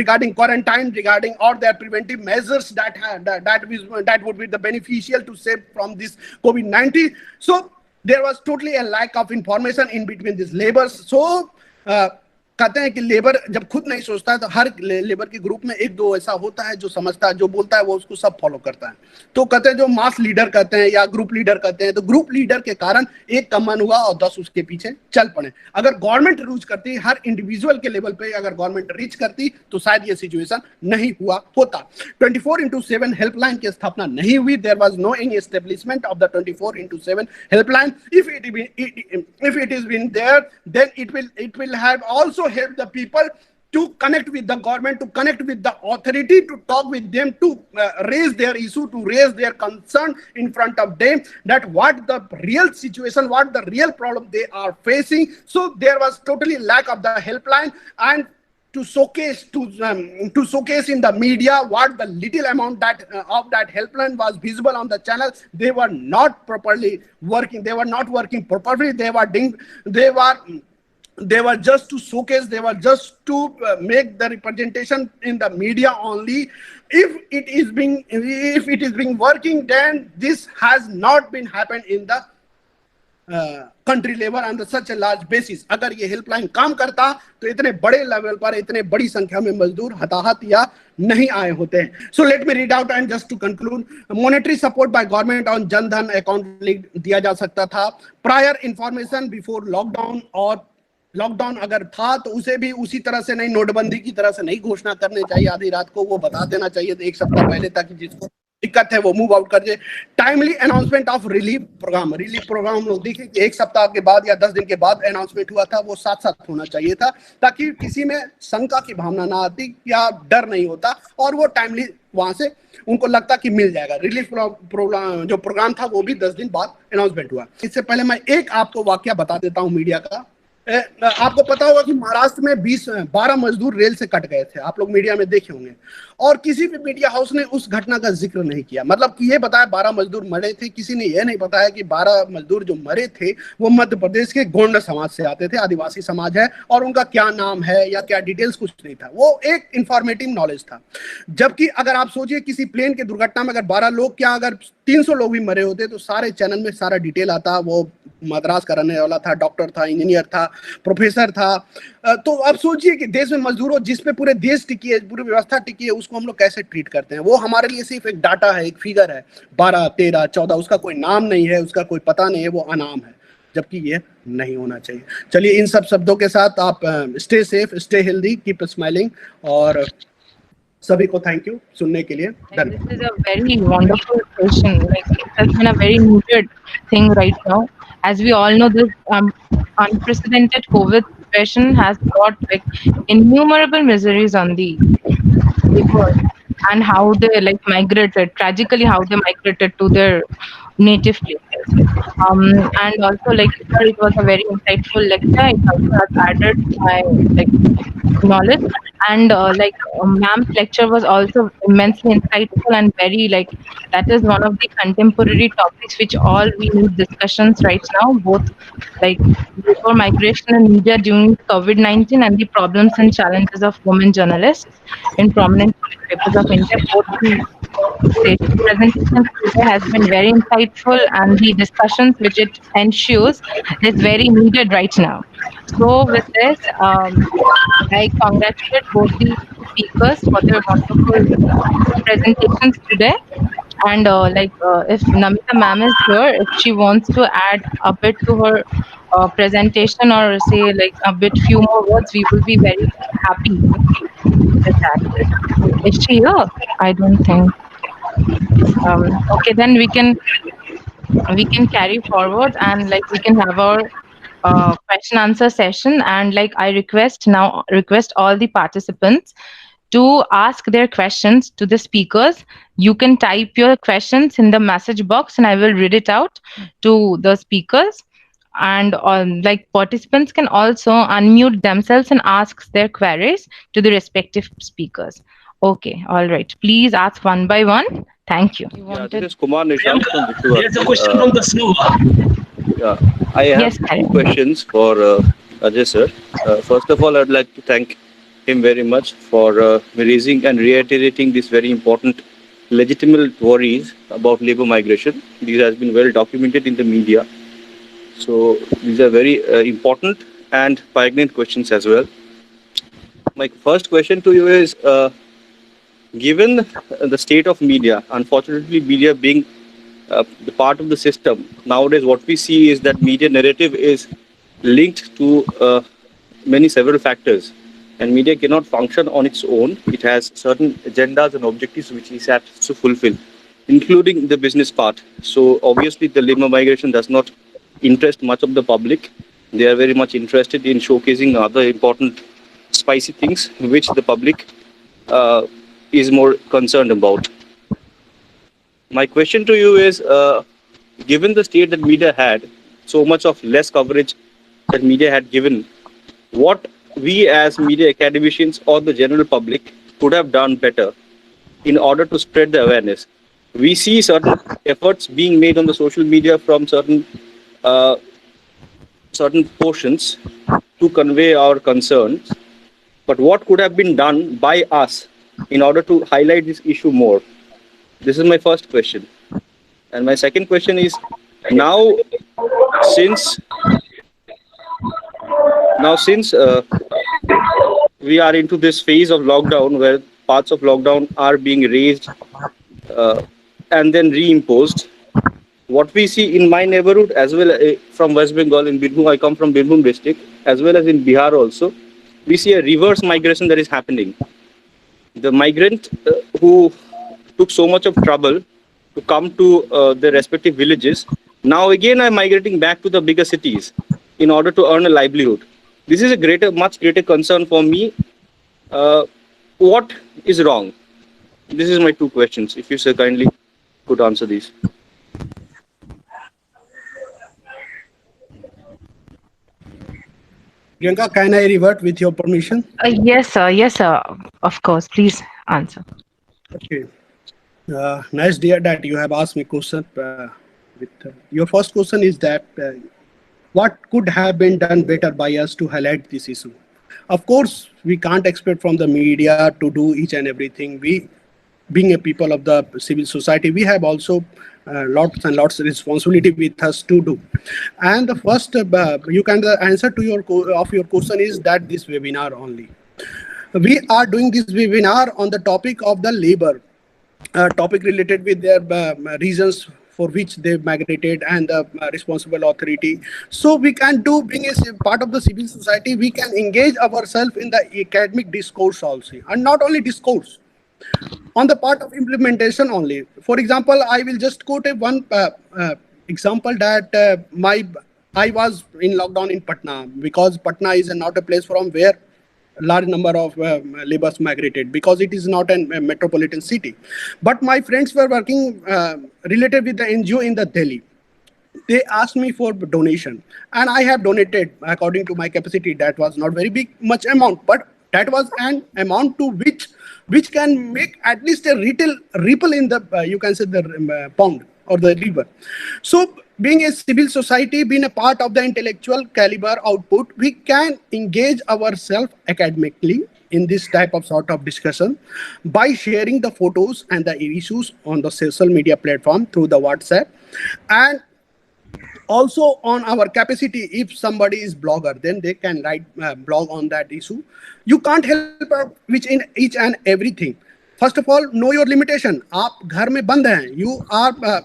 regarding quarantine, regarding all their preventive measures that would be the beneficial to save from this COVID-19. So there was totally a lack of information in between these labors. So कहते हैं कि labour जब खुद नहीं सोचता है तो हर labour के ग्रुप में एक दो ऐसा होता है जो समझता है, जो बोलता है वो उसको सब फॉलो करता है. तो कहते हैं जो मास लीडर कहते हैं या ग्रुप लीडर कहते हैं, तो ग्रुप लीडर के कारण एक का मन हुआ और 10 उसके पीछे चल पड़े. अगर गवर्नमेंट रीच करती, हर इंडिविजुअल के लेवल पे अगर गवर्नमेंट रीच करती तो शायद ये सिचुएशन नहीं हुआ होता. 24/7 हेल्पलाइन की स्थापना नहीं हुई. There was no any establishment of the 24/7 helpline. If it is been there, then it will have also help the people to connect with the government, to connect with the authority, to talk with them, to raise their issue, to raise their concern in front of them, that what the real situation, what the real problem they are facing. So there was totally lack of the helpline, and to showcase in the media what the little amount that of that helpline was visible on the channel, they were not properly working, they were not working properly, they were just to showcase, they were just to make the representation in the media only. If it is being working, then this has not been happened in the country level on such a large basis. अगर ये helpline काम करता तो इतने बड़े level पर इतने बड़ी संख्या में मजदूर हताहत या नहीं आए होते हैं. So let me read out and just to conclude, monetary support by government on Jan Dhan account दिया जा सकता था. Prior information before lockdown, और लॉकडाउन अगर था तो उसे भी उसी तरह से नहीं, नोटबंदी की तरह से नहीं घोषणा करने चाहिए आधी रात को, वो बता देना चाहिए एक सप्ताह पहले, ताकि जिसको दिक्कत है वो मूव आउट कर जाए. Timely announcement of relief programme हम लोग देखें कि एक सप्ताह के बाद या 10 दिन के बाद अनाउंसमेंट हुआ था, वो साथ साथ होना चाहिए था, ताकि किसी में शंका की भावना ना आती या डर नहीं होता, और वो टाइमली वहां से उनको लगता कि मिल जाएगा. रिलीफ प्रोग्राम जो प्रोग्राम था वो भी 10 दिन बाद अनाउंसमेंट हुआ. इससे पहले मैं एक आपको वाकया बता देता हूँ मीडिया का. आपको पता होगा कि महाराष्ट्र में 12 मजदूर रेल से कट गए थे, आप लोग मीडिया में देखे होंगे, और किसी भी मीडिया हाउस ने उस घटना का जिक्र नहीं किया. मतलब कि ये बताया 12 मजदूर मरे थे, किसी ने यह नहीं बताया कि 12 मजदूर जो मरे थे वो मध्य प्रदेश के गोंड समाज से आते थे, आदिवासी समाज है, और उनका क्या नाम है या क्या डिटेल्स कुछ नहीं था. वो एक इंफॉर्मेटिव नॉलेज था. जबकि अगर आप सोचिए किसी प्लेन की दुर्घटना में अगर 12 लोग क्या अगर 300 लोग भी मरे होते तो सारे चैनल में सारा डिटेल आता. वो मद्रास का रहने वाला था, डॉक्टर था, इंजीनियर था, प्रोफेसर था. तो अब सोचिए कि देश में मजदूरों जिस पे पूरे देश टिकी है, पूरी व्यवस्था टिकी है, उसको हम लोग कैसे ट्रीट करते हैं. वो हमारे लिए सिर्फ एक डाटा है, एक फिगर है, 12, 13, 14, उसका कोई नाम नहीं है, उसका कोई पता नहीं है, वो अनाम है, जबकि ये नहीं होना चाहिए. चलिए इन सब शब्दों के साथ आप stay safe, stay healthy, keep smiling, और सभी को थैंक यू सुनने के लिए. This is a very wonderful question. Like, it has been a very needed thing right now. As we all know, this unprecedented COVID situation has brought like innumerable miseries on the people, and how they like migrated, tragically how they migrated to their native places. And also like it was a very insightful lecture. It also has added my like knowledge, and ma'am's lecture was also immensely insightful and very like that is one of the contemporary topics which all we need discussions right now, both like before migration and media during COVID-19 and the problems and challenges of women journalists in prominent papers of India. Both the presentation today has been very insightful, and the discussions which it ensures is very needed right now. So with this, I congratulate both the speakers for their wonderful presentations today. And if Namita ma'am is here, if she wants to add a bit to her presentation or say like a bit few more words, we will be very happy. Is that is she here? I don't think. Okay, then we can carry forward, and like we can have our question answer session. And like I request all the participants to ask their questions to the speakers. You can type your questions in the message box and I will read it out to the speakers. And like participants can also unmute themselves and ask their queries to the respective speakers. Okay, all right. Please ask one by one. Thank you. Yeah, this is Kumar Nishant from There's a question Vishnu. from the snow. Yeah, I have Yes, two Karen. questions for Ajay sir. First of all, I'd like to thank him very much for raising and reiterating these very important, legitimate worries about labor migration. These has been well documented in the media. So these are very important and poignant questions as well. My first question to you is, given the state of media, unfortunately, media being the part of the system, nowadays what we see is that media narrative is linked to several factors, and media cannot function on its own. It has certain agendas and objectives which it has to fulfill, including the business part. So obviously the labor migration does not interest much of the public. They are very much interested in showcasing other important spicy things which the public is more concerned about. My question to you is, given the state that media had, so much of less coverage that media had given, what we as media academicians or the general public could have done better in order to spread the awareness? We see certain efforts being made on the social media from uh, certain portions to convey our concerns, but what could have been done by us in order to highlight this issue more? This is my first question. And my second question is, now since now since we are into this phase of lockdown where parts of lockdown are being raised uh, and then reimposed, what we see in my neighborhood as well, from West Bengal in Birbhum, I come from Birbhum district, as well as in Bihar also, we see a reverse migration that is happening. The migrant who took so much of trouble to come to their respective villages, now again are migrating back to the bigger cities in order to earn a livelihood. This is a much greater concern for me. What is wrong? This is my two questions. If you sir kindly could answer these. Priyanka, can I revert with your permission? Yes, sir. Yes, sir. Of course. Please answer. Okay. Nice, dear, that you have asked me question. Your first question is that what could have been done better by us to highlight this issue? Of course, we can't expect from the media to do each and everything. We, being a people of the civil society, we have also lots and lots of responsibility with us to do. And the first, you can the answer to your question is that this webinar only. We are doing this webinar on the topic of the labor, topic related with their reasons for which they migrated and the responsible authority. So we can do, being a part of the civil society, we can engage ourselves in the academic discourse also, and not only discourse, on the part of implementation only. For example, I will just quote a one example that I was in lockdown in Patna, because Patna is not a place from where large number of laborers migrated, because it is not a metropolitan city. But my friends were working related with the NGO in the Delhi. They asked me for donation, and I have donated according to my capacity. That was not very big much amount, but that was an amount to which can make at least a ripple in the you can say the pond or the river. So being a civil society, being a part of the intellectual caliber output, we can engage ourselves academically in this type of sort of discussion by sharing the photos and the issues on the social media platform through the WhatsApp. And also on our capacity, if somebody is blogger, then they can write blog on that issue. You can't help out which in each and everything. First of all, know your limitation. आप घर में बंद हैं, you are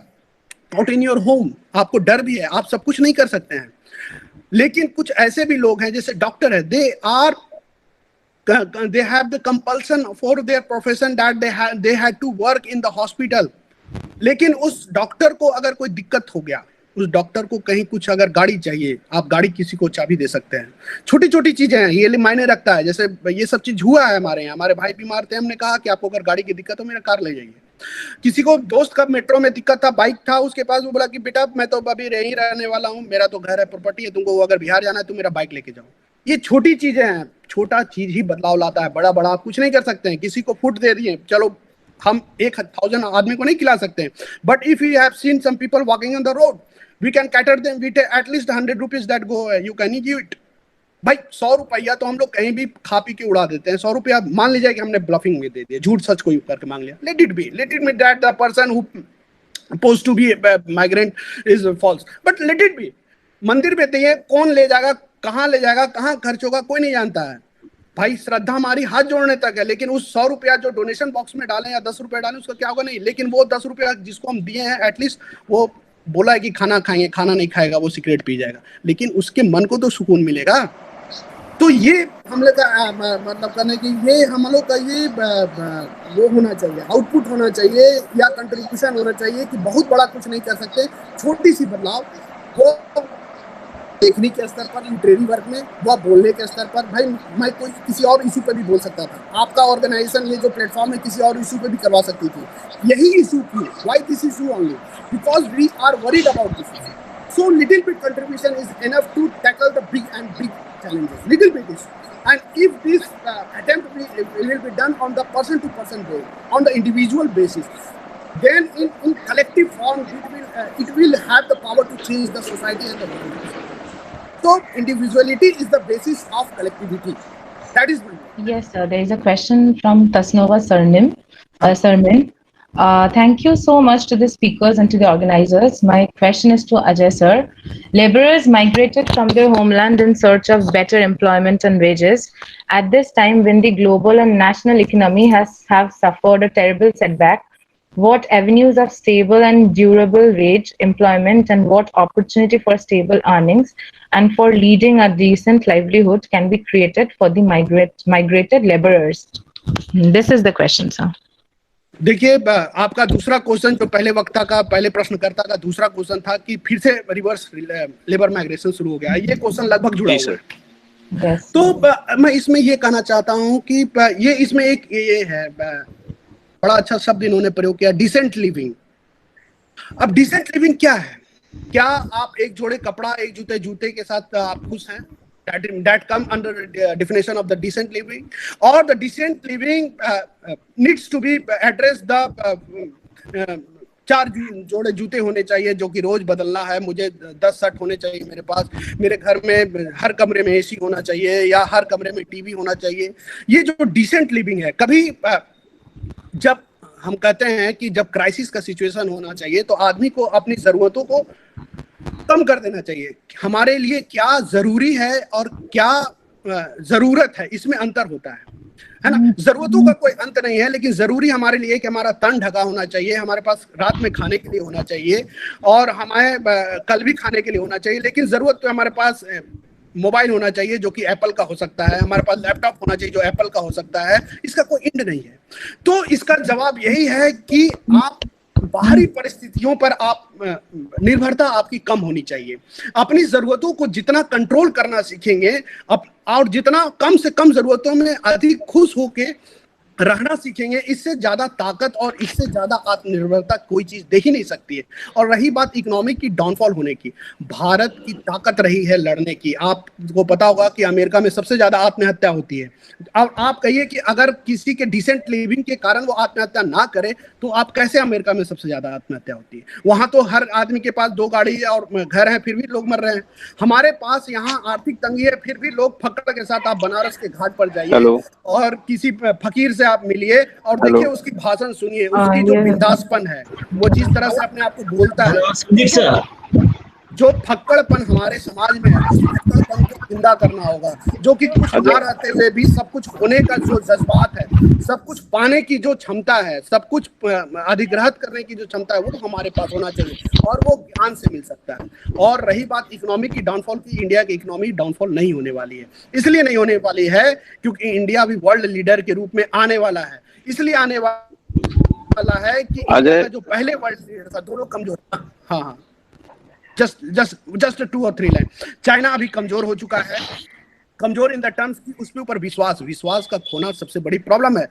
out in your home, आपको डर भी है, आप सब कुछ नहीं कर सकते हैं. लेकिन कुछ ऐसे भी लोग हैं जैसे डॉक्टर है, they are they have the compulsion for their profession that they had to work in the hospital. लेकिन उस डॉक्टर को अगर कोई दिक्कत हो गया, उस डॉक्टर को कहीं कुछ अगर गाड़ी चाहिए, आप गाड़ी किसी को चाबी दे सकते हैं। छोटी छोटी चीजें हैं, ये मायने रखता है। जैसे ये सब चीज हुआ है हमारे यहाँ, हमारे भाई बीमार थे, हमने कहा कि आपको अगर गाड़ी की दिक्कत हो मेरा कार ले जाइए। किसी को दोस्त का मेट्रो में दिक्कत था, बाइक था उसके पास, वो बोला कि बेटा मैं तो अभी यहीं रहने वाला हूँ, मेरा तो घर है, प्रॉपर्टी है, तुमको अगर बिहार जाना है तो मेरा बाइक लेके जाओ। ये छोटी चीजें हैं, छोटा चीज ही बदलाव लाता है, बड़ा बड़ा आप कुछ नहीं कर सकते हैं। किसी को फूड दे दिए, चलो हम 1000 आदमी को नहीं खिला सकते हैं, but if you have seen some people walking on the road, we can cater them with at least 100 rupees that go, you can give it. भाई 100 रुपया तो हम लोग कहीं भी खा पी के उड़ा देते हैं। 100 रुपया मान लीजिए कि हमने ब्लफिंग में दे दिया, झूठ सच कोई करके मांग लिया, let it be that the person who supposed to be a migrant is false, but let it be। मंदिर में दिए, कौन ले जाएगा, कहाँ ले जाएगा, कहाँ खर्च होगा, कोई नहीं जानता है। भाई श्रद्धा हमारी हाथ जोड़ने तक है, लेकिन उस 100 रुपया जो डोनेशन बॉक्स में डालें या 10 रुपया डालें उसका क्या होगा नहीं। लेकिन वो 10 रुपया जिसको हम दिए हैं, एटलीस्ट वो बोला है कि खाना खाएंगे, खाना नहीं खाएगा, वो सिगरेट पी जाएगा, लेकिन उसके मन को तो सुकून मिलेगा। तो ये हम लोग का मतलब करने की, ये हम लोग का ये वो होना चाहिए, आउटपुट होना चाहिए या कंट्रीब्यूशन होना चाहिए कि बहुत बड़ा कुछ नहीं कर सकते, छोटी सी बदलाव वो देखने के स्तर पर, लिटरेरी वर्क में, वो बोलने के स्तर पर। भाई मैं कोई किसी और इशू पे भी बोल सकता था, आपका ऑर्गेनाइजेशन ये जो प्लेटफॉर्म है किसी और इशू पे भी करवा सकती थी। यही इशू थी, why this issue only, because we are worried about this issue. So little bit contribution is enough to tackle the big challenges. Little bit is, and if this attempt will be done on the person to person basis, on the individual basis, then in collective form it will have the power to change the society and the world. So individuality is the basis of collectivity. That is my view. Yes, sir. There is a question from Tasnova Sarnim. Thank you so much to the speakers and to the organizers. My question is to Ajay sir. Laborers migrated from their homeland in search of better employment and wages. At this time when the global and national economy have suffered a terrible setback, what avenues of stable and durable wage employment and what opportunity for stable earnings and for leading a decent livelihood can be created for the migrated laborers? This is the question, sir. देखिए, आपका दूसरा question जो पहले वक्ता का, पहले प्रश्नकर्ता का दूसरा क्वेश्चन था कि फिर से रिवर्स लेबर माइग्रेशन शुरू हो गया, ये क्वेश्चन लगभग जुड़ा हुआ है। तो मैं इसमें ये कहना चाहता हूं कि ये इसमें एक ये है, बड़ा अच्छा शब्द इन्होंने प्रयोग किया, डिसेंट लिविंग। अब डिसेंट लिविंग क्या है? क्या आप एक जोड़े कपड़ा, एक जूते के साथ आप खुश हैं? That come under definition of the decent living, or the decent living needs to be addressed the 4 जोड़े जूते होने चाहिए जो कि रोज बदलना है, मुझे 10 शर्ट होने चाहिए मेरे पास, मेरे घर में हर कमरे में एसी होना चाहिए या हर कमरे में टीवी होना चाहिए। ये जो डिसेंट लिविंग है, कभी जब हम कहते हैं कि जब क्राइसिस का सिचुएशन होना चाहिए तो आदमी को अपनी जरूरतों को कम कर देना चाहिए। हमारे लिए क्या जरूरी है और क्या जरूरत है, इसमें अंतर होता है ना। जरूरतों का कोई अंत नहीं है, लेकिन जरूरी हमारे लिए कि हमारा तन ढका होना चाहिए, हमारे पास रात में खाने के लिए होना चाहिए और हमारे कल भी खाने के लिए होना चाहिए। लेकिन जरूरत तो हमारे पास मोबाइल होना चाहिए जो कि एप्पल का हो सकता है, हमारे पास लैपटॉप होना चाहिए जो एप्पल का हो सकता है, इसका कोई एंड नहीं है। तो इसका जवाब यही है कि आप बाहरी परिस्थितियों पर आप निर्भरता आपकी कम होनी चाहिए। अपनी जरूरतों को जितना कंट्रोल करना सीखेंगे और जितना कम से कम जरूरतों में अधिक खुश होके रहना सीखेंगे, इससे ज्यादा ताकत और इससे ज्यादा आत्मनिर्भरता कोई चीज दे ही नहीं सकती है। और रही बात इकोनॉमिक की डाउनफॉल होने की, भारत की ताकत रही है लड़ने की। आपको पता होगा कि अमेरिका में सबसे ज्यादा आत्महत्या होती है। अब आप कहिए कि अगर किसी के डिसेंट लिविंग के कारण वो आत्महत्या ना करे तो आप कैसे अमेरिका में सबसे ज्यादा आत्महत्या होती है? वहां तो हर आदमी के पास 2 गाड़ी और घर है, फिर भी लोग मर रहे हैं। हमारे पास यहाँ आर्थिक तंगी है, फिर भी लोग फक्र के साथ, आप बनारस के घाट पर जाइए और किसी फकीर से आप मिलिए और देखिए उसकी भाषण सुनिए, उसकी जो बिंदासपन है, वो जिस तरह से अपने आप को बोलता है। जो फक्कड़पन हमारे समाज में है, उस फक्कड़पन को जिंदा करना होगा, जो कि कुछ ना रहते हुए भी सब कुछ होने का जो जज्बात है, सब कुछ पाने की जो क्षमता है, सब कुछ अधिग्रहित करने की जो क्षमता है, वो तो हमारे पास होना चाहिए, और वो ज्ञान से मिल सकता है। और रही बात इकोनॉमी की डाउनफॉल की, इंडिया की इकोनॉमी डाउनफॉल नहीं होने वाली है। इसलिए नहीं होने वाली है क्योंकि इंडिया भी वर्ल्ड लीडर के रूप में आने वाला है। इसलिए आने वाला है कि इंडिया का जो पहले वर्ल्ड लीडर था, दोनों कमजोर। हाँ हाँ, जस्ट 2 और 3 लाइन। चाइना अभी कमजोर हो चुका है, कमजोर इन द टर्म्स की उसके ऊपर विश्वास का खोना सबसे बड़ी प्रॉब्लम है।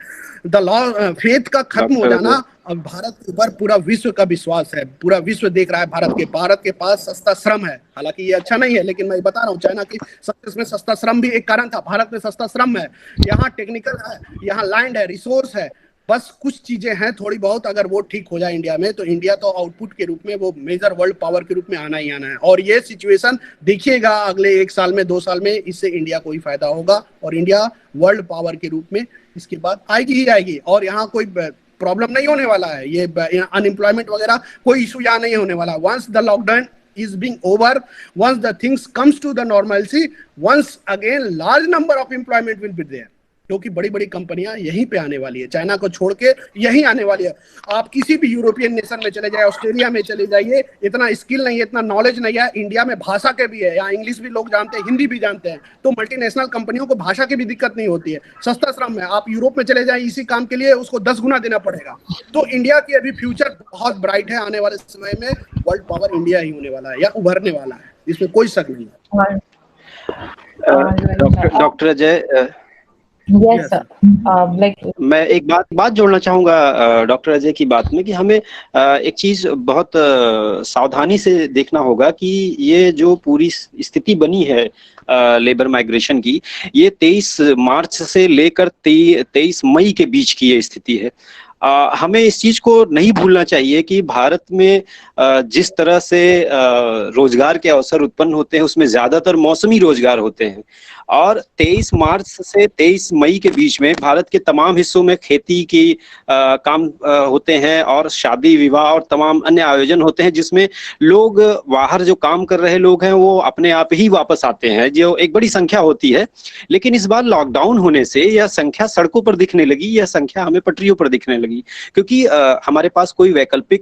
द लॉ फेथ का खत्म हो जाना। अब भारत के ऊपर पूरा विश्व का विश्वास है, पूरा विश्व देख रहा है भारत के पास सस्ता श्रम है। हालांकि ये अच्छा नहीं है, लेकिन मैं बता रहा हूँ, चाइना की सक्सेस में सस्ता श्रम भी एक कारण था। भारत में सस्ता श्रम है, यहाँ टेक्निकल है, यहाँ लैंड है, रिसोर्स है, बस कुछ चीजें हैं थोड़ी बहुत। अगर वो ठीक हो जाए इंडिया में, तो इंडिया तो आउटपुट के रूप में वो मेजर वर्ल्ड पावर के रूप में आना ही आना है। और ये सिचुएशन देखिएगा अगले 1 साल में, 2 साल में, इससे इंडिया को ही फायदा होगा और इंडिया वर्ल्ड पावर के रूप में इसके बाद आएगी ही आएगी। और यहाँ कोई प्रॉब्लम नहीं होने वाला है, ये अनएम्प्लॉयमेंट वगैरह कोई इशू यहाँ नहीं होने वाला। Once the lockdown is being over, once the things comes to the normalcy, once again large number of employment will be there, क्योंकि बड़ी बड़ी कंपनियां यहीं पे आने वाली है, चाइना को छोड़ के यहीं आने वाली है। आप किसी भी यूरोपियन नेशन में चले जाए, ऑस्ट्रेलिया में चले जाइए, इतना स्किल नहीं है, इतना नॉलेज नहीं है। इंडिया में भाषा के भी है, यहाँ इंग्लिश भी लोग जानते हैं, हिंदी भी जानते हैं, तो मल्टीनेशनल कंपनियों को भाषा की भी दिक्कत नहीं होती है, सस्ता श्रम है। आप यूरोप में चले जाए, इसी काम के लिए उसको 10 गुना देना पड़ेगा। तो इंडिया की अभी फ्यूचर बहुत ब्राइट है, आने वाले समय में वर्ल्ड पावर इंडिया ही होने वाला है या उभरने वाला है, इसमें कोई शक नहीं है। Doctor Ajay, Yes, sir. मैं एक बात जोड़ना चाहूंगा डॉक्टर अजय की बात में, कि हमें एक चीज बहुत सावधानी से देखना होगा कि ये जो पूरी स्थिति बनी है लेबर माइग्रेशन की, ये 23 मार्च से लेकर 23 मई के बीच की ये स्थिति है। हमें इस चीज को नहीं भूलना चाहिए कि भारत में जिस तरह से रोजगार के अवसर उत्पन्न होते हैं, उसमें ज्यादातर मौसमी रोजगार होते हैं। और 23 मार्च से 23 मई के बीच में भारत के तमाम हिस्सों में खेती की काम होते हैं, और शादी विवाह और तमाम अन्य आयोजन होते हैं, जिसमें लोग बाहर जो काम कर रहे लोग हैं वो अपने आप ही वापस आते हैं, जो एक बड़ी संख्या होती है। लेकिन इस बार लॉकडाउन होने से यह संख्या सड़कों पर दिखने लगी, यह संख्या हमें पटरियों पर दिखने लगी, क्योंकि हमारे पास कोई वैकल्पिक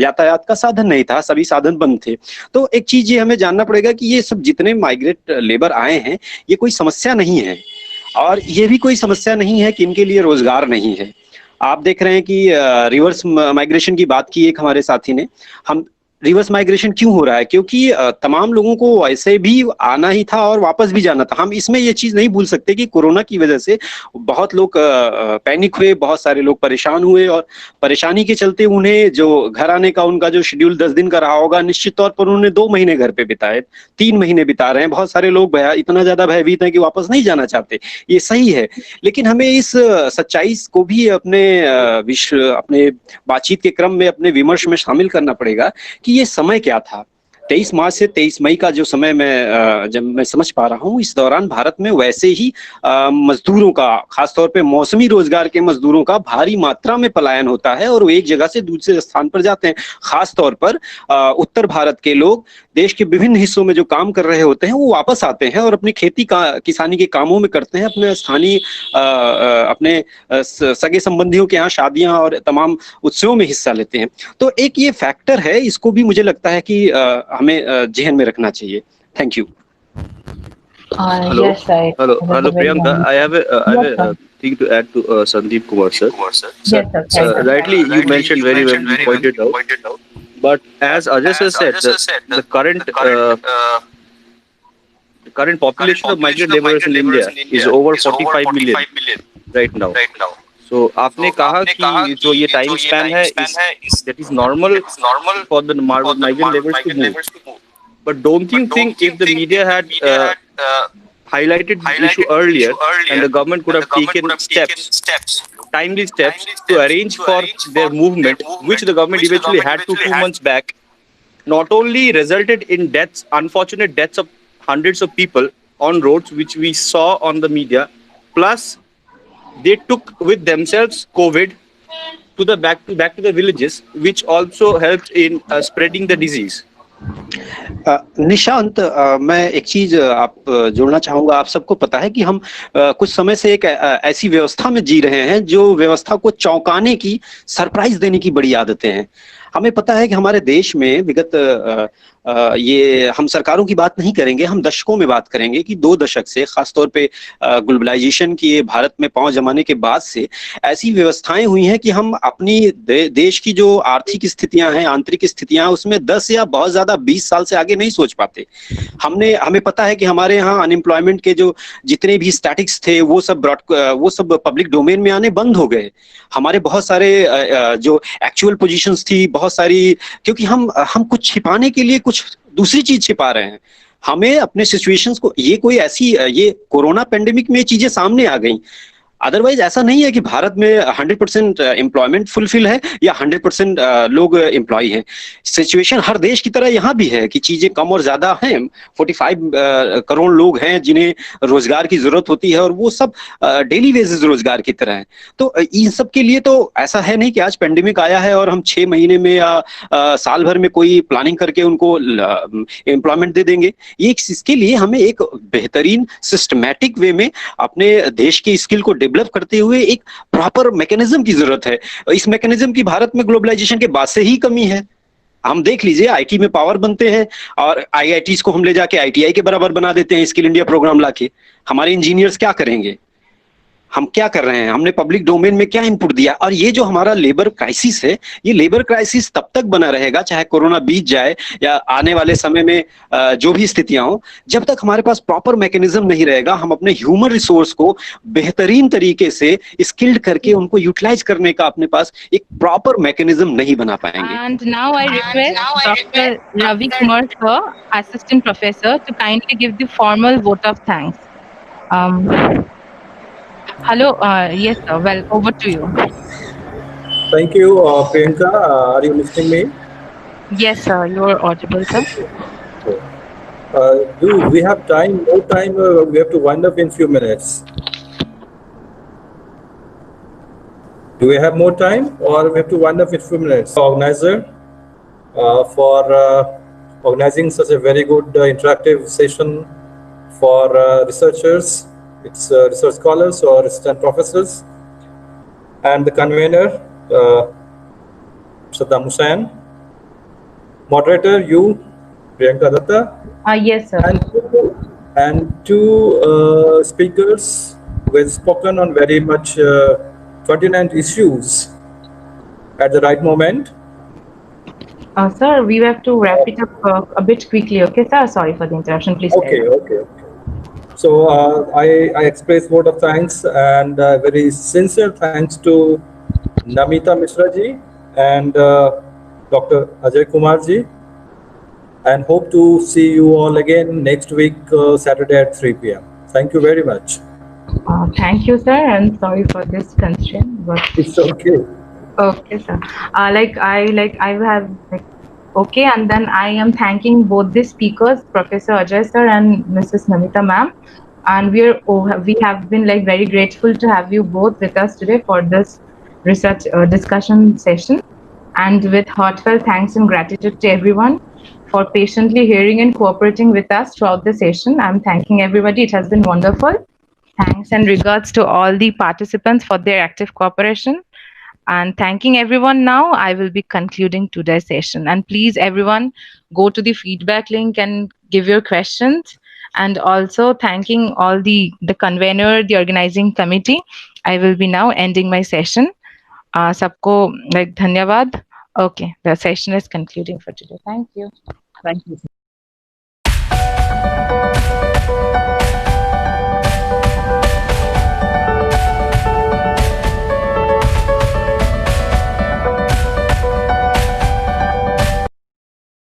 यातायात का साधन नहीं था, सभी साधन बंद थे। तो एक चीज ये हमें जानना पड़ेगा कि ये सब जितने माइग्रेट लेबर आए हैं, ये कोई समस्या नहीं है, और ये भी कोई समस्या नहीं है कि इनके लिए रोजगार नहीं है। आप देख रहे हैं कि रिवर्स माइग्रेशन की बात की एक हमारे साथी ने। हम रिवर्स माइग्रेशन क्यों हो रहा है? क्योंकि तमाम लोगों को वैसे भी आना ही था और वापस भी जाना था। हम इसमें ये चीज नहीं भूल सकते कि कोरोना की वजह से बहुत लोग पैनिक हुए, बहुत सारे लोग परेशान हुए, और परेशानी के चलते उन्हें जो घर आने का उनका जो शेड्यूल 10 दिन का रहा होगा, निश्चित तौर पर उन्होंने 2 महीने घर पे बिताए, 3 महीने बिता रहे हैं। बहुत सारे लोग इतना ज्यादा भयभीत हैं कि वापस नहीं जाना चाहते। ये सही है, लेकिन हमें इस सच्चाई को भी अपने बातचीत के क्रम में, अपने विमर्श में शामिल करना पड़ेगा कि ये समय क्या था। 23 मार्च से 23 मई का जो समय जब मैं समझ पा रहा हूँ, इस दौरान भारत में वैसे ही मजदूरों का, खासतौर पे मौसमी रोजगार के मजदूरों का भारी मात्रा में पलायन होता है, और वो एक जगह से दूसरे स्थान पर जाते हैं। खासतौर पर उत्तर भारत के लोग देश के विभिन्न हिस्सों में जो काम कर रहे होते हैं, वो वापस आते हैं और अपनी किसानी के कामों में करते हैं, अपने स्थानीय अपने सगे संबंधियों के यहाँ शादियां और तमाम उत्सवों में हिस्सा लेते हैं। तो एक ये फैक्टर है, इसको भी मुझे लगता है कि हमें जहन में रखना चाहिए। Thank you. Hello. Yes, Hello, Priyanka. I have a thing to add to Sandeep Kumar sir. Yes, sir. Rightly, you mentioned very well, you pointed out. But as Ajay sir said, the current population of migrant laborers in India is over 45 million right now. So आपने कहा कि जो ये time span है, that is normal for the migrant laborers to move. But don't you think if the media had highlighted the issue earlier, and the government could have taken timely steps to arrange for their movement, which the government eventually had to 2 months back, not only resulted in deaths, unfortunate deaths of hundreds of people on roads, which we saw on the media, plus they took with themselves COVID to the back to the villages, which also helped in spreading the disease. Nishant, मैं एक चीज आप जोड़ना चाहूंगा। आप सबको पता है कि हम कुछ समय से एक ऐसी व्यवस्था में जी रहे हैं जो व्यवस्था को चौंकाने की, सरप्राइज देने की बड़ी आदतें हैं। हमें पता है कि हमारे देश में विगत ये हम सरकारों की बात नहीं करेंगे, हम दशकों में बात करेंगे कि 2 दशक से खासतौर पे ग्लोबलाइजेशन की भारत में पांव जमाने के बाद से ऐसी व्यवस्थाएं हुई हैं कि हम अपनी देश की जो आर्थिक स्थितियां हैं, आंतरिक स्थितियां, उसमें 10 या बहुत ज्यादा 20 साल से आगे नहीं सोच पाते। हमें पता है कि हमारे यहाँ अनएम्प्लॉयमेंट के जो जितने भी स्टैटिक्स थे वो सब पब्लिक डोमेन में आने बंद हो गए। हमारे बहुत सारे जो एक्चुअल पोजीशंस थी, बहुत सारी, क्योंकि हम कुछ छिपाने के लिए कुछ दूसरी चीज छिपा रहे हैं। हमें अपने सिचुएशंस को, ये कोई ऐसी, ये कोरोना पेंडेमिक में ये चीजें सामने आ गई। अदरवाइज ऐसा नहीं है कि भारत में 100% एम्प्लॉयमेंट फुलफिल है या 100% लोग एम्प्लॉय हैं। सिचुएशन हर देश की तरह यहाँ भी है कि चीजें कम और ज्यादा हैं। 45 करोड़ लोग हैं जिन्हें रोजगार की जरूरत होती है और वो सब डेली वेजेस रोजगार की तरह है। तो इन सब के लिए तो ऐसा है नहीं कि आज पेंडेमिक आया है और हम 6 महीने में या साल भर में कोई प्लानिंग करके उनको एम्प्लॉयमेंट दे देंगे। ये इसके लिए हमें एक बेहतरीन सिस्टमैटिक वे में अपने देश के स्किल को डेवलप करते हुए एक प्रॉपर मैकेनिज्म की जरूरत है। इस मैकेनिज्म की भारत में ग्लोबलाइजेशन के बाद से ही कमी है। हम देख लीजिए, आईटी में पावर बनते हैं और आईआईटीज को हम ले जाके आईटीआई के बराबर बना देते हैं, स्किल इंडिया प्रोग्राम लाके। हमारे इंजीनियर्स क्या करेंगे? हम क्या कर रहे हैं? हमने पब्लिक डोमेन में क्या इनपुट दिया? और ये जो हमारा लेबर क्राइसिस है, ये लेबर क्राइसिस तब तक बना रहेगा चाहे कोरोना बीत जाए या आने वाले समय में जो भी स्थितियां हो, जब तक हमारे पास प्रॉपर मैकेनिज्म नहीं रहेगा। हम अपने ह्यूमन रिसोर्स को बेहतरीन तरीके से स्किल्ड करके उनको यूटिलाइज करने का अपने पास एक प्रॉपर मैकेनिज्म नहीं बना पाएंगे। And now I request Dr. Ravi Kumar sir, Assistant Professor, to kindly give the formal vote of thanks. Hello, yes sir, well, over to you. Thank you, Priyanka. Are you listening me? Yes sir, you are audible sir. Do we have time? No time. We have to wind up in few minutes. Do we have more time, or we have to wind up in few minutes? Organizer, for organizing such a very good interactive session for researchers. It's research scholars or assistant professors, and the convener, Saddam Hussain. Moderator, you, Priyanka Datta. Yes sir. And two speakers who have spoken on very much 29 issues at the right moment. Sir, we have to wrap it up a bit quickly, okay sir? Sorry for the interruption, please. Okay. So I express vote of thanks and very sincere thanks to Namita Mishra ji and Dr. Ajay Kumar ji, and hope to see you all again next week, Saturday at 3 p.m. Thank you very much. Thank you sir, and sorry for this constraint, but It's okay. okay sir. Okay, and then I am thanking both the speakers, Professor Ajay sir and Mrs. Namita ma'am, and we have been like very grateful to have you both with us today for this research discussion session. And with heartfelt thanks and gratitude to everyone for patiently hearing and cooperating with us throughout the session. I'm thanking everybody. It has been wonderful. Thanks and regards to all the participants for their active cooperation. And thanking everyone now, I will be concluding today's session. And please, everyone, go to the feedback link and give your questions. And also thanking all the convener, the organizing committee. I will be now ending my session. Sabko like dhanyawad. Okay, the session is concluding for today. Thank you. Thank you.